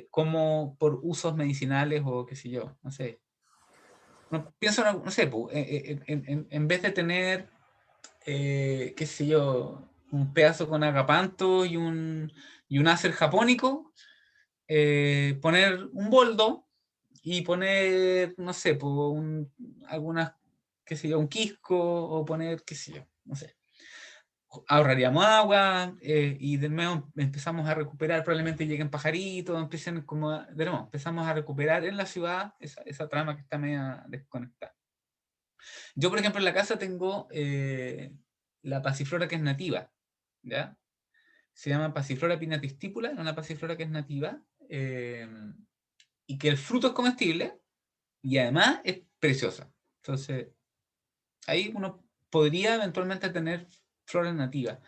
Como por usos medicinales o qué sé yo, no sé. No, pienso, no sé, en vez de tener, qué sé yo, un pedazo con agapanto y un acer japónico, poner un boldo y poner, no sé, algunas, qué sé yo, un quisco o poner, qué sé yo, no sé. Ahorraríamos agua, y de nuevo empezamos a recuperar, probablemente lleguen pajaritos, empiecen como, de nuevo, empezamos a recuperar en la ciudad esa trama que está media desconectada. Yo, por ejemplo, en la casa tengo, la pasiflora que es nativa, ¿ya? Se llama pasiflora pinnatistípula, es una pasiflora que es nativa, y que el fruto es comestible y además es preciosa. Entonces, ahí uno podría eventualmente tener flora nativa.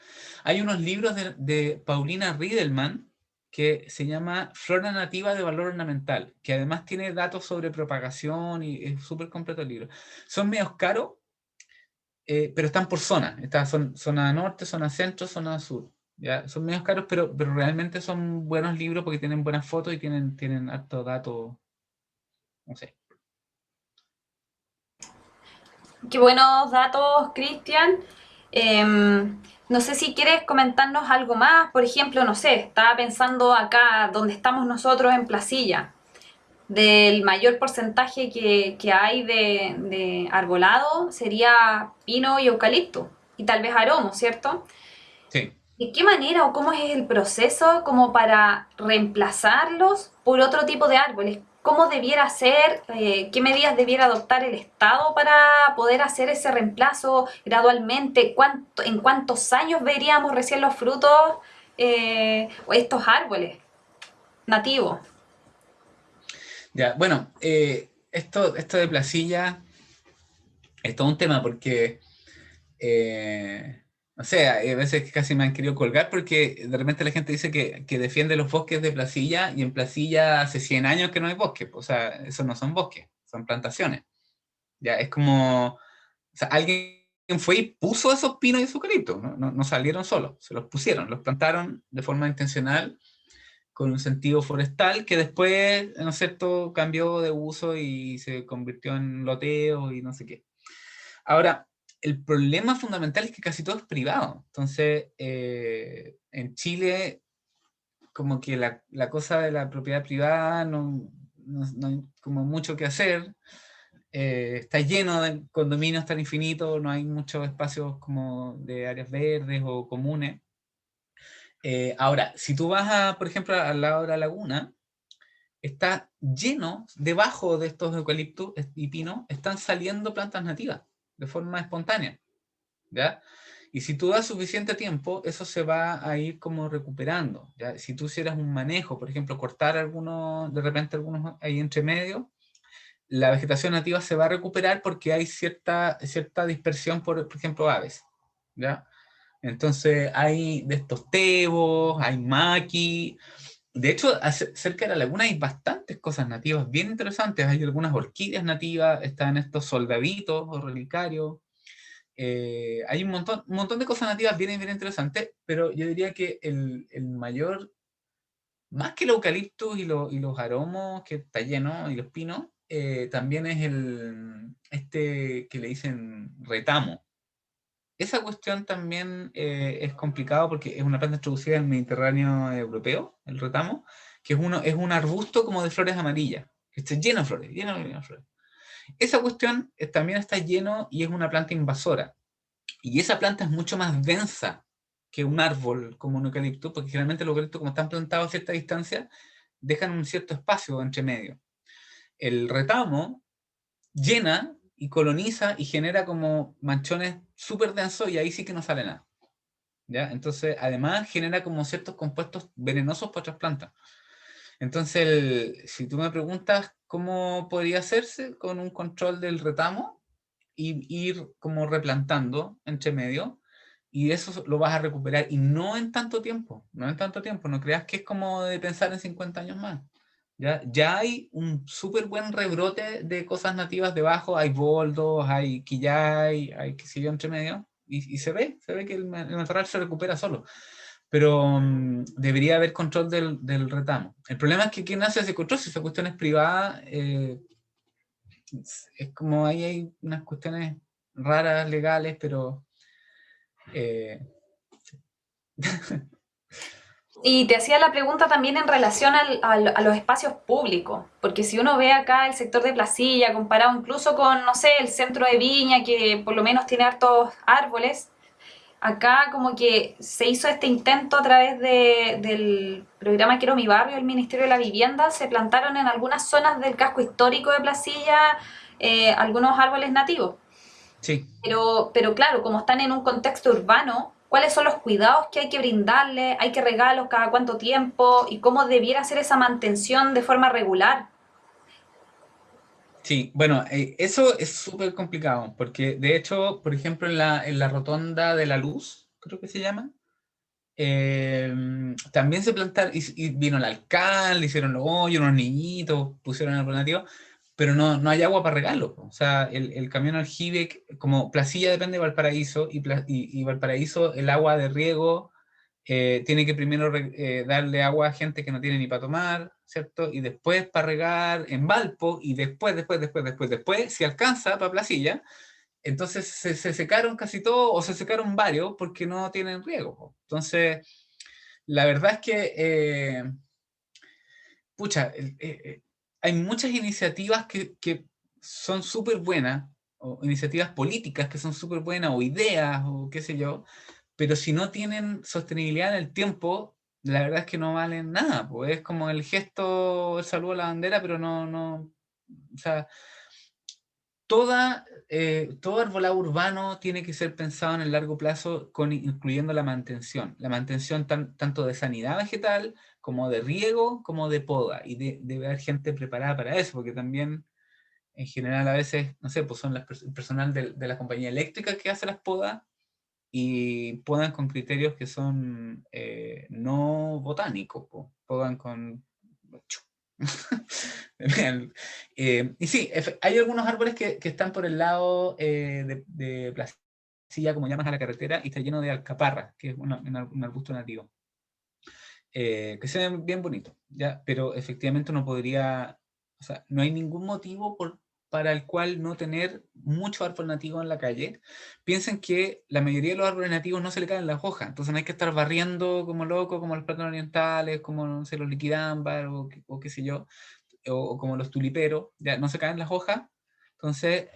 Hay unos libros de Paulina Riedelman que se llama Flora Nativa de Valor Ornamental, que además tiene datos sobre propagación y es súper completo el libro. Son medios caros, pero están por zona. Son zona norte, zona centro, zona sur. ¿Ya? Son medios caros, pero realmente son buenos libros porque tienen buenas fotos y tienen harto datos, no sé. Qué buenos datos, Cristian. No sé si quieres comentarnos algo más. Por ejemplo, no sé, estaba pensando acá donde estamos nosotros en Placilla, del mayor porcentaje que hay de arbolado sería pino y eucalipto, y tal vez aromo, ¿cierto? Sí. ¿De qué manera o cómo es el proceso como para reemplazarlos por otro tipo de árboles? ¿Cómo debiera ser, qué medidas debiera adoptar el Estado para poder hacer ese reemplazo gradualmente? ¿En cuántos años veríamos recién los frutos, o estos árboles nativos? Ya, bueno, esto de Placilla es todo un tema porque, no sé, hay veces que casi me han querido colgar porque de repente la gente dice que defiende los bosques de Placilla y en Placilla hace 100 años que no hay bosques. O sea, esos no son bosques, son plantaciones. Ya, es como, o sea, alguien fue y puso esos pinos y esos eucaliptos, no salieron solos, se los pusieron, los plantaron de forma intencional con un sentido forestal que después, ¿no es cierto?, cambió de uso y se convirtió en loteo y no sé qué. Ahora, el problema fundamental es que casi todo es privado. Entonces, en Chile, como que la cosa de la propiedad privada no hay como mucho que hacer. Está lleno de condominios tan infinitos, no hay muchos espacios como de áreas verdes o comunes. Ahora, si tú vas, por ejemplo, al lado de la laguna, está lleno, debajo de estos eucaliptos y pinos, están saliendo plantas nativas de forma espontánea, ¿ya? Y si tú das suficiente tiempo, eso se va a ir como recuperando, ¿ya? Si tú hicieras un manejo, por ejemplo, cortar algunos, de repente algunos ahí entre medio, la vegetación nativa se va a recuperar porque hay cierta dispersión por ejemplo, aves, ¿ya? Entonces hay de estos tebos, hay maquis, De hecho, cerca de la laguna hay bastantes cosas nativas bien interesantes. Hay algunas orquídeas nativas, están estos soldaditos o relicarios. Hay un montón de cosas nativas bien, bien interesantes, pero yo diría que el mayor, más que el eucaliptus y los aromos, que está lleno, y los pinos, también es este que le dicen retamo. Esa cuestión también es complicado porque es una planta introducida en el Mediterráneo europeo, el retamo, que es un arbusto como de flores amarillas, que está lleno de flores, lleno de flores. Esa cuestión también está lleno y es una planta invasora. Y esa planta es mucho más densa que un árbol como un eucalipto, porque generalmente los eucaliptos, como están plantados a cierta distancia, dejan un cierto espacio entre medio. El retamo llena y coloniza y genera como manchones súper densos y ahí sí que no sale nada. ¿Ya? Entonces, además genera como ciertos compuestos venenosos para otras plantas. Entonces, si tú me preguntas cómo podría hacerse con un control del retamo, y ir como replantando entre medio, y eso lo vas a recuperar, y no en tanto tiempo, no en tanto tiempo, no creas que es como de pensar en 50 años más. Ya hay un súper buen rebrote de cosas nativas debajo, hay boldos, hay quillay, hay qué sé yo entre medio, y se ve que el matorral se recupera solo. Pero debería haber control del retamo. El problema es que ¿quién hace ese control? Si esa cuestión es privada, es como ahí hay unas cuestiones raras, legales, pero eh, Y te hacía la pregunta también en relación a los espacios públicos, porque si uno ve acá el sector de Placilla, comparado incluso con, no sé, el centro de Viña, que por lo menos tiene hartos árboles, acá como que se hizo este intento a través del programa Quiero mi barrio, el Ministerio de la Vivienda, se plantaron en algunas zonas del casco histórico de Placilla algunos árboles nativos. sí, Pero claro, como están en un contexto urbano, ¿cuáles son los cuidados que hay que brindarle? ¿Hay que regalos cada cuánto tiempo? ¿Y cómo debiera ser esa mantención de forma regular? sí. Bueno, eso es súper complicado, porque de hecho, por ejemplo, en la Rotonda de la Luz, creo que se llama, también se plantaron, y vino el alcalde, hicieron los hoyos, unos niñitos, pusieron el alternativo, pero no hay agua para regarlo, po. O sea, el camión aljibe, como Placilla depende de Valparaíso, y Valparaíso, el agua de riego tiene que primero darle agua a gente que no tiene ni para tomar, ¿cierto? Y después para regar en Valpo, y después, si alcanza para Placilla, entonces se secaron casi todos, o se secaron varios, porque no tienen riego, po. Entonces, la verdad es que, pucha, hay muchas iniciativas que son súper buenas, o iniciativas políticas que son súper buenas, o ideas, o qué sé yo, pero si no tienen sostenibilidad en el tiempo, la verdad es que no valen nada, pues es como el gesto, el saludo a la bandera, pero o sea, todo arbolado urbano tiene que ser pensado en el largo plazo, incluyendo la mantención tanto de sanidad vegetal, como de riego, como de poda, y debe haber gente preparada para eso, porque también en general a veces, no sé, pues son el personal de la compañía eléctrica que hace las podas, y podan con criterios que son no botánicos, podan con... y sí, hay algunos árboles que están por el lado de Placilla, como llamas a la carretera, y está lleno de alcaparra, que es un arbusto nativo, que se ve bien bonito, ¿ya? Pero efectivamente no podría, o sea, no hay ningún motivo para el cual no tener mucho árbol nativo en la calle. Piensen que la mayoría de los árboles nativos no se le caen las hojas, entonces no hay que estar barriendo como loco, como los plátanos orientales, como no sé, los liquidámbar o qué sé yo, o como los tuliperos, ya no se caen las hojas, entonces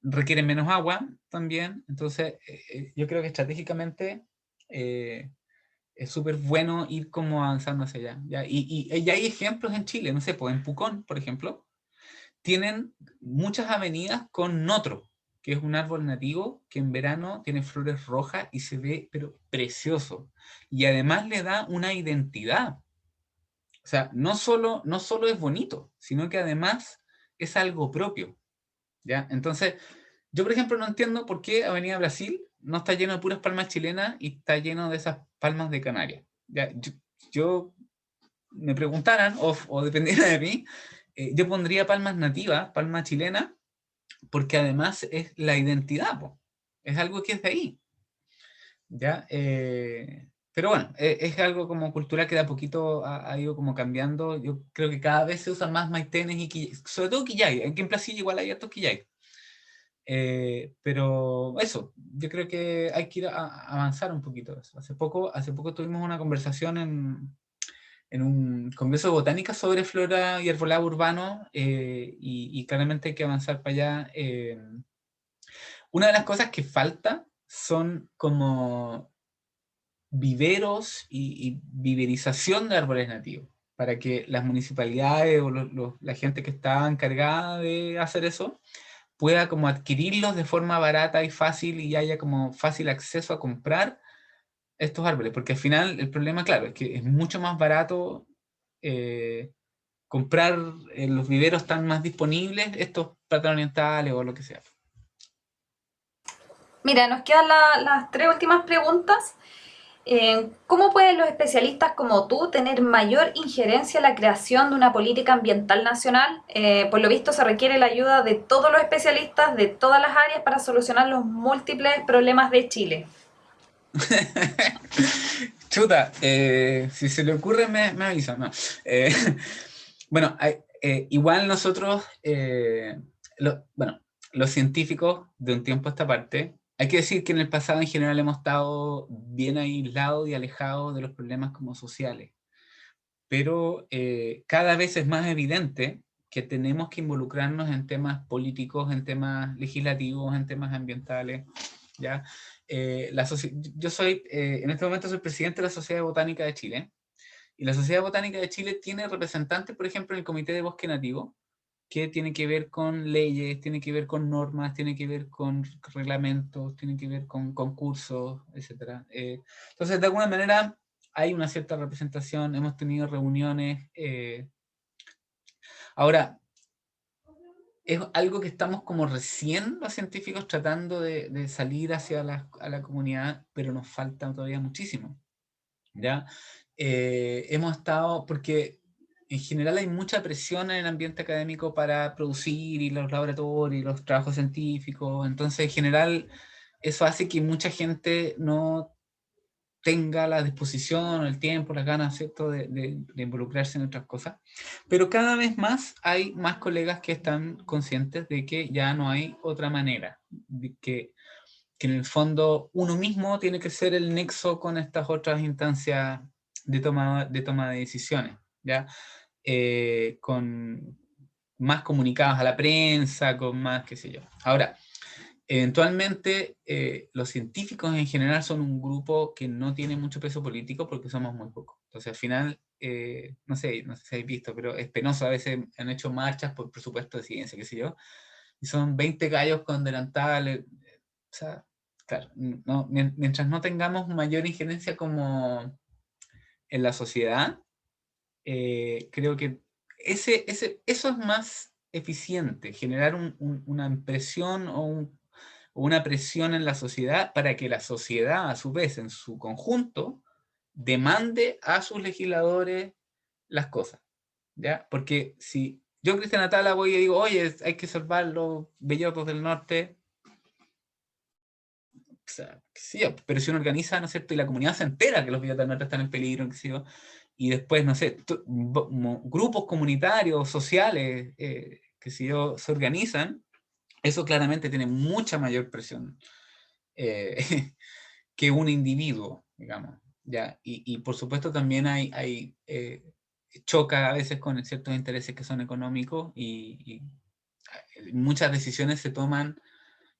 requieren menos agua también, entonces yo creo que estratégicamente es súper bueno ir como avanzando hacia allá, ¿ya? Y hay ejemplos en Chile, no sé, pues en Pucón, por ejemplo, tienen muchas avenidas con notro, que es un árbol nativo que en verano tiene flores rojas y se ve, pero precioso, y además le da una identidad. O sea, no solo es bonito, sino que además es algo propio, ¿ya? Entonces, yo por ejemplo no entiendo por qué Avenida Brasil no está lleno de puras palmas chilenas y está lleno de esas palmas de Canarias. ¿Ya? Yo me preguntaran o dependiera de mí, yo pondría palmas nativas, palma chilena, porque además es la identidad, po. Es algo que es de ahí. ¿Ya? Pero bueno, es algo como cultural que de a poquito ha ido como cambiando. Yo creo que cada vez se usan más maitenes y sobre todo quillay. Aquí en Placilla igual hay hartos quillay. Pero eso, yo creo que hay que ir a avanzar un poquito eso. Hace poco tuvimos una conversación en un congreso de botánica sobre flora y arbolado urbano, y claramente hay que avanzar para allá. Una de las cosas que falta son como viveros y viverización de árboles nativos, para que las municipalidades o la gente que está encargada de hacer eso pueda como adquirirlos de forma barata y fácil y haya como fácil acceso a comprar estos árboles, porque al final el problema, claro, es que es mucho más barato eh, comprar, los viveros están más disponibles, estos platos orientales o lo que sea. Mira, nos quedan las tres últimas preguntas. ¿Cómo pueden los especialistas como tú tener mayor injerencia en la creación de una política ambiental nacional? Por lo visto se requiere la ayuda de todos los especialistas de todas las áreas para solucionar los múltiples problemas de Chile. Chuta, si se le ocurre me avisa, ¿no? Eh, bueno, igual nosotros, bueno, los científicos de un tiempo a esta parte, hay que decir que en el pasado en general hemos estado bien aislados y alejados de los problemas como sociales, pero cada vez es más evidente que tenemos que involucrarnos en temas políticos, en temas legislativos, en temas ambientales, ¿ya? Yo soy, en este momento soy presidente de la Sociedad Botánica de Chile, y la Sociedad Botánica de Chile tiene representantes, por ejemplo, en el Comité de Bosque Nativo, que tiene que ver con leyes, tiene que ver con normas, tiene que ver con reglamentos, tiene que ver con concursos, etc. Entonces, de alguna manera, hay una cierta representación, hemos tenido reuniones. Ahora, es algo que estamos como recién los científicos tratando de salir hacia a la comunidad, pero nos falta todavía muchísimo, ¿ya? Hemos estado, porque en general hay mucha presión en el ambiente académico para producir y los laboratorios y los trabajos científicos, entonces en general eso hace que mucha gente no tenga la disposición, el tiempo, las ganas, ¿cierto?, de involucrarse en otras cosas. Pero cada vez más hay más colegas que están conscientes de que ya no hay otra manera, de que en el fondo uno mismo tiene que ser el nexo con estas otras instancias de toma de decisiones, ¿ya? Con más comunicados a la prensa, con más, qué sé yo. Ahora, eventualmente, los científicos en general son un grupo que no tiene mucho peso político porque somos muy pocos. Entonces, al final, no sé si habéis visto, pero es penoso. A veces han hecho marchas por presupuesto de ciencia, qué sé yo, y son 20 gallos con delantales. O sea, claro, no, mientras no tengamos mayor injerencia como en la sociedad, creo que eso es más eficiente, generar una impresión o una presión en la sociedad para que la sociedad, a su vez, en su conjunto, demande a sus legisladores las cosas, ¿ya? Porque si yo, Cristian Atala, voy y digo, oye, hay que salvar los bellotos del norte, o sea, sí, pero si uno organiza, ¿no es cierto? Y la comunidad se entera que los bellotos del norte están en peligro, qué sé yo, y después, no sé, grupos comunitarios, sociales, que si yo, se organizan, eso claramente tiene mucha mayor presión eh, que un individuo, digamos, ¿ya? Y por supuesto también choca a veces con ciertos intereses que son económicos y muchas decisiones se toman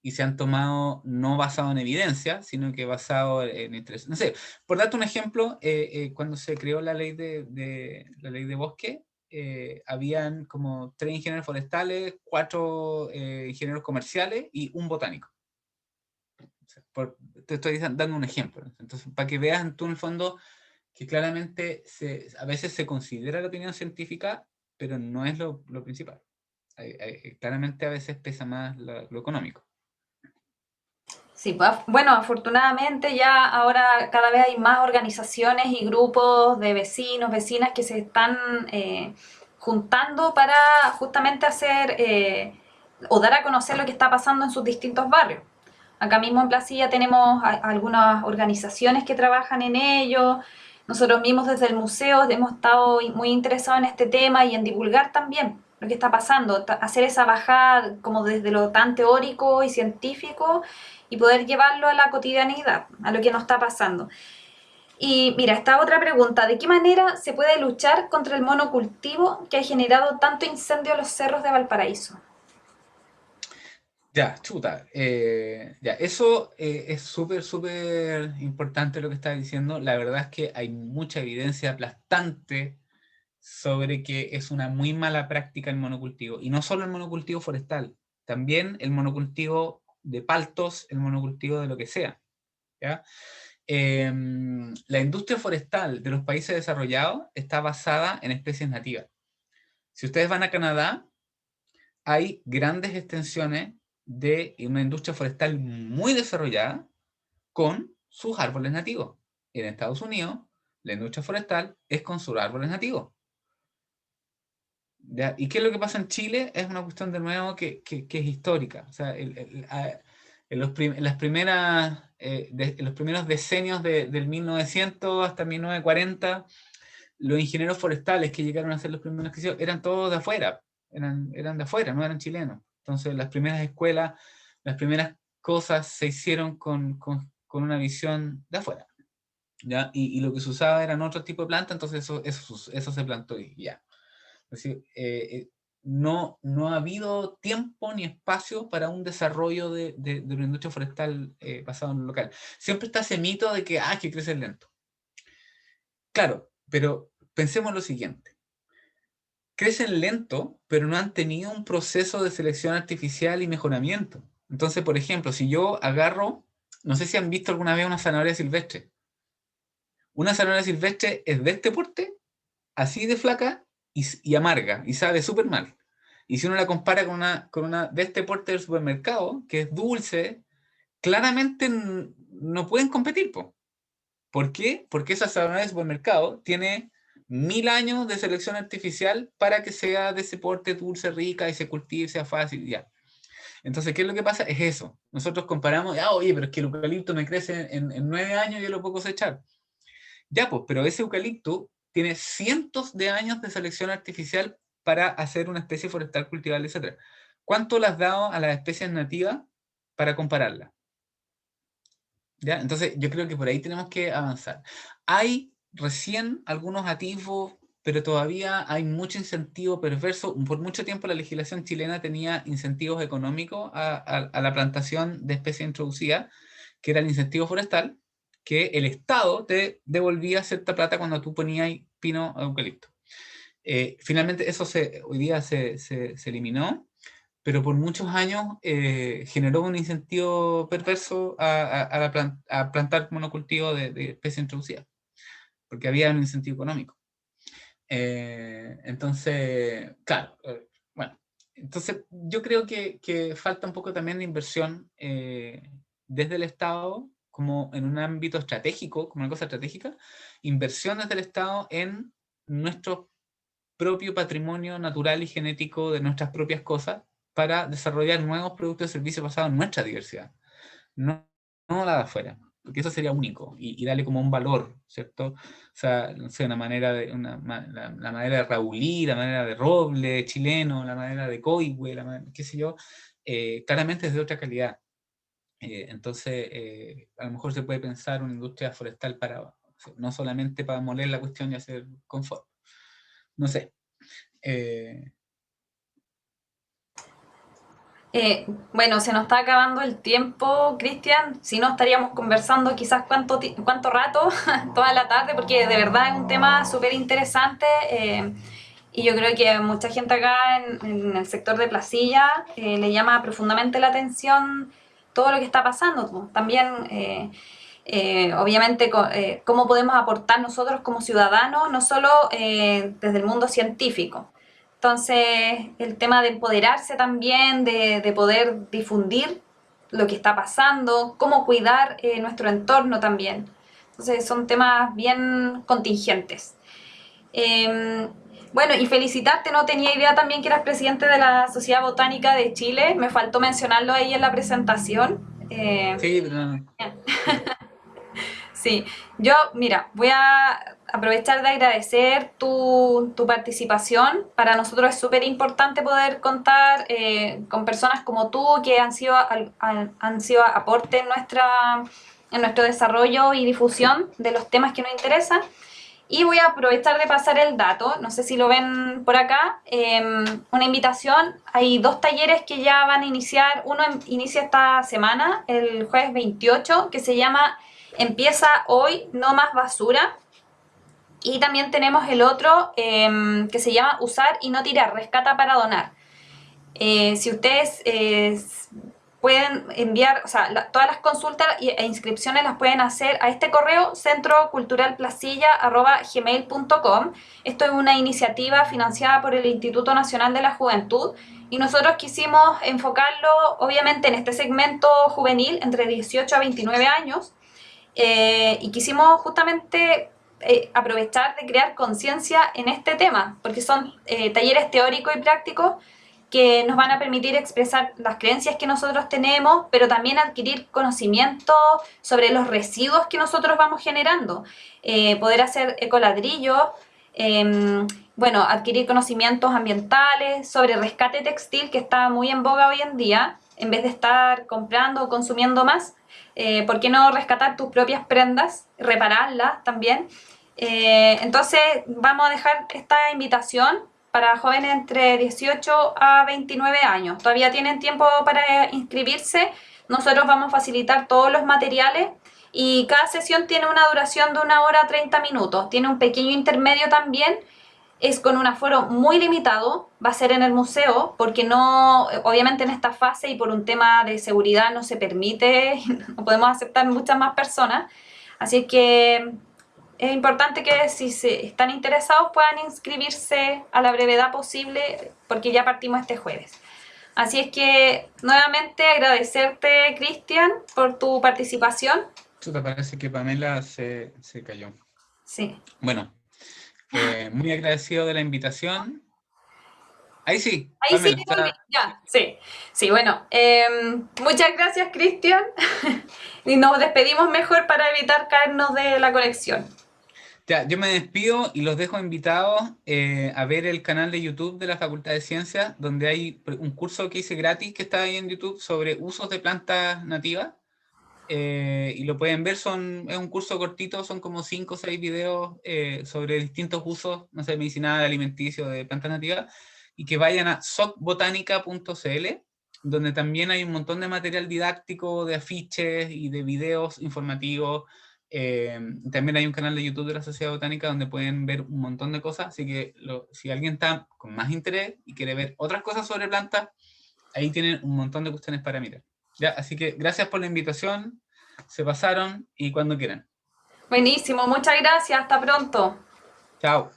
y se han tomado no basado en evidencia, sino que basado en interés. No sé, por darte un ejemplo, cuando se creó la ley de bosque, habían como 3 ingenieros forestales, 4 ingenieros comerciales y un botánico. O sea, te estoy dando un ejemplo. Entonces, para que veas tú en el fondo que claramente a veces se considera la opinión científica, pero no es lo principal. Claramente a veces pesa más lo económico. Sí, pues, bueno, afortunadamente ya ahora cada vez hay más organizaciones y grupos de vecinos, vecinas que se están juntando para justamente hacer o dar a conocer lo que está pasando en sus distintos barrios. Acá mismo en Placilla tenemos algunas organizaciones que trabajan en ello. Nosotros mismos desde el museo hemos estado muy interesados en este tema y en divulgar también lo que está pasando, hacer esa bajada como desde lo tan teórico y científico y poder llevarlo a la cotidianidad, a lo que nos está pasando. Y mira, esta otra pregunta, ¿de qué manera se puede luchar contra el monocultivo que ha generado tanto incendio en los cerros de Valparaíso? Ya, chuta. Ya, eso es súper, súper importante lo que estás diciendo. La verdad es que hay mucha evidencia aplastante sobre que es una muy mala práctica el monocultivo. Y no solo el monocultivo forestal, también el monocultivo de paltos, el monocultivo de lo que sea. ¿Ya? La industria forestal de los países desarrollados está basada en especies nativas. Si ustedes van a Canadá, hay grandes extensiones de una industria forestal muy desarrollada con sus árboles nativos. En Estados Unidos, la industria forestal es con sus árboles nativos. ¿Ya? ¿Y qué es lo que pasa en Chile? Es una cuestión de nuevo que es histórica. O sea, en los primeros decenios del 1900 hasta 1940, los ingenieros forestales que llegaron a ser los primeros que hicieron, eran todos de afuera, eran de afuera, no eran chilenos. Entonces las primeras escuelas, las primeras cosas se hicieron con una visión de afuera. ¿Ya? Y lo que se usaba eran otro tipo de plantas, entonces eso se plantó y ya. Es decir, no ha habido tiempo ni espacio para un desarrollo de una industria forestal basado en lo local. Siempre está ese mito de que crece lento. Claro, pero pensemos lo siguiente. Crecen lento, pero no han tenido un proceso de selección artificial y mejoramiento. Entonces, por ejemplo, si yo agarro, no sé si han visto alguna vez una zanahoria silvestre. Una zanahoria silvestre es de este porte, así de flaca y amarga, y sabe súper mal. Y si uno la compara con una de este porte del supermercado, que es dulce, claramente no pueden competir, po. ¿Por qué? Porque esa zanahoria de supermercado tiene 1000 años de selección artificial para que sea de ese porte dulce, rica y se cultive, sea fácil, ya. Entonces, ¿qué es lo que pasa? Es eso. Nosotros comparamos, oye, pero es que el eucalipto me crece en 9 años y yo lo puedo cosechar. Ya, pues, pero ese eucalipto tiene cientos de años de selección artificial para hacer una especie forestal cultivable, etcétera. ¿Cuánto le has dado a las especies nativas para compararlas? ¿Ya? Entonces, yo creo que por ahí tenemos que avanzar. Hay recién algunos atisbos, pero todavía hay mucho incentivo perverso. Por mucho tiempo la legislación chilena tenía incentivos económicos a la plantación de especies introducidas, que era el incentivo forestal, que el Estado te devolvía cierta plata cuando tú ponías pino o eucalipto. Finalmente eso hoy día se eliminó, pero por muchos años generó un incentivo perverso a plantar monocultivo de especies introducidas, porque había un incentivo económico. Entonces, claro, bueno, entonces yo creo que falta un poco también de inversión desde el Estado, como en un ámbito estratégico, como una cosa estratégica, inversión desde el Estado en nuestro propio patrimonio natural y genético de nuestras propias cosas para desarrollar nuevos productos y servicios basados en nuestra diversidad, no, no la de afuera, porque eso sería único y darle como un valor, ¿cierto? O sea, no sé, la madera de Raulí, la madera de roble chileno, la madera de coihue, qué sé yo, claramente es de otra calidad. Entonces, a lo mejor se puede pensar una industria forestal no solamente para moler la cuestión y hacer confort. No sé. Eh, Bueno, se nos está acabando el tiempo, Cristian. Si no, estaríamos conversando quizás cuánto rato, toda la tarde, porque de verdad es un tema súper interesante. Y yo creo que mucha gente acá en el sector de Placilla le llama profundamente la atención todo lo que está pasando, pues. También, obviamente, cómo podemos aportar nosotros como ciudadanos, no solo desde el mundo científico. Entonces, el tema de empoderarse también, de poder difundir lo que está pasando, cómo cuidar nuestro entorno también. Entonces son temas bien contingentes. Bueno, y felicitarte, no tenía idea también que eras presidente de la Sociedad Botánica de Chile, me faltó mencionarlo ahí en la presentación. Sí, pero no, sí. Sí, yo, mira, voy a aprovechar de agradecer tu participación. Para nosotros es súper importante poder contar con personas como tú que han sido aporte en nuestro desarrollo y difusión de los temas que nos interesan. Y voy a aprovechar de pasar el dato, no sé si lo ven por acá, una invitación. Hay 2 talleres que ya van a iniciar. Uno inicia esta semana, el jueves 28, que se llama Empieza hoy, no más basura. Y también tenemos el otro que se llama Usar y no tirar, rescata para donar. Si ustedes pueden enviar, o sea, todas las consultas e inscripciones las pueden hacer a este correo centroculturalplasilla@gmail.com. Esto es una iniciativa financiada por el Instituto Nacional de la Juventud y nosotros quisimos enfocarlo obviamente en este segmento juvenil entre 18 a 29 años y quisimos justamente aprovechar de crear conciencia en este tema porque son talleres teóricos y prácticos que nos van a permitir expresar las creencias que nosotros tenemos, pero también adquirir conocimiento sobre los residuos que nosotros vamos generando. Poder hacer ecoladrillos, bueno, adquirir conocimientos ambientales, sobre rescate textil, que está muy en boga hoy en día, en vez de estar comprando o consumiendo más. ¿Por qué no rescatar tus propias prendas, repararlas también? Entonces vamos a dejar esta invitación para jóvenes entre 18 a 29 años. Todavía tienen tiempo para inscribirse. Nosotros vamos a facilitar todos los materiales y cada sesión tiene una duración de 1 hora 30 minutos. Tiene un pequeño intermedio también. Es con un aforo muy limitado, va a ser en el museo, porque no, obviamente en esta fase y por un tema de seguridad no se permite, no podemos aceptar muchas más personas. Así que es importante que si están interesados puedan inscribirse a la brevedad posible porque ya partimos este jueves. Así es que nuevamente agradecerte, Cristian, por tu participación. Chuta, parece que Pamela se cayó. Sí. Bueno, muy agradecido de la invitación. Ahí sí, Ahí sí Pamela, te volví. Ya, sí. Sí, bueno. Muchas gracias, Cristian. Y nos despedimos mejor para evitar caernos de la conexión. ya, yo me despido y los dejo invitados a ver el canal de YouTube de la Facultad de Ciencias, donde hay un curso que hice gratis que está ahí en YouTube sobre usos de plantas nativas. Y lo pueden ver, es un curso cortito, son como 5 o 6 videos sobre distintos usos, no sé, medicinal, alimenticio, de plantas nativas, y que vayan a socbotanica.cl, donde también hay un montón de material didáctico, de afiches y de videos informativos. También hay un canal de YouTube de la Sociedad Botánica donde pueden ver un montón de cosas, así que si alguien está con más interés y quiere ver otras cosas sobre plantas, ahí tienen un montón de cuestiones para mirar. Ya, así que gracias por la invitación, se pasaron y cuando quieran. Buenísimo, muchas gracias. Hasta pronto. Chao.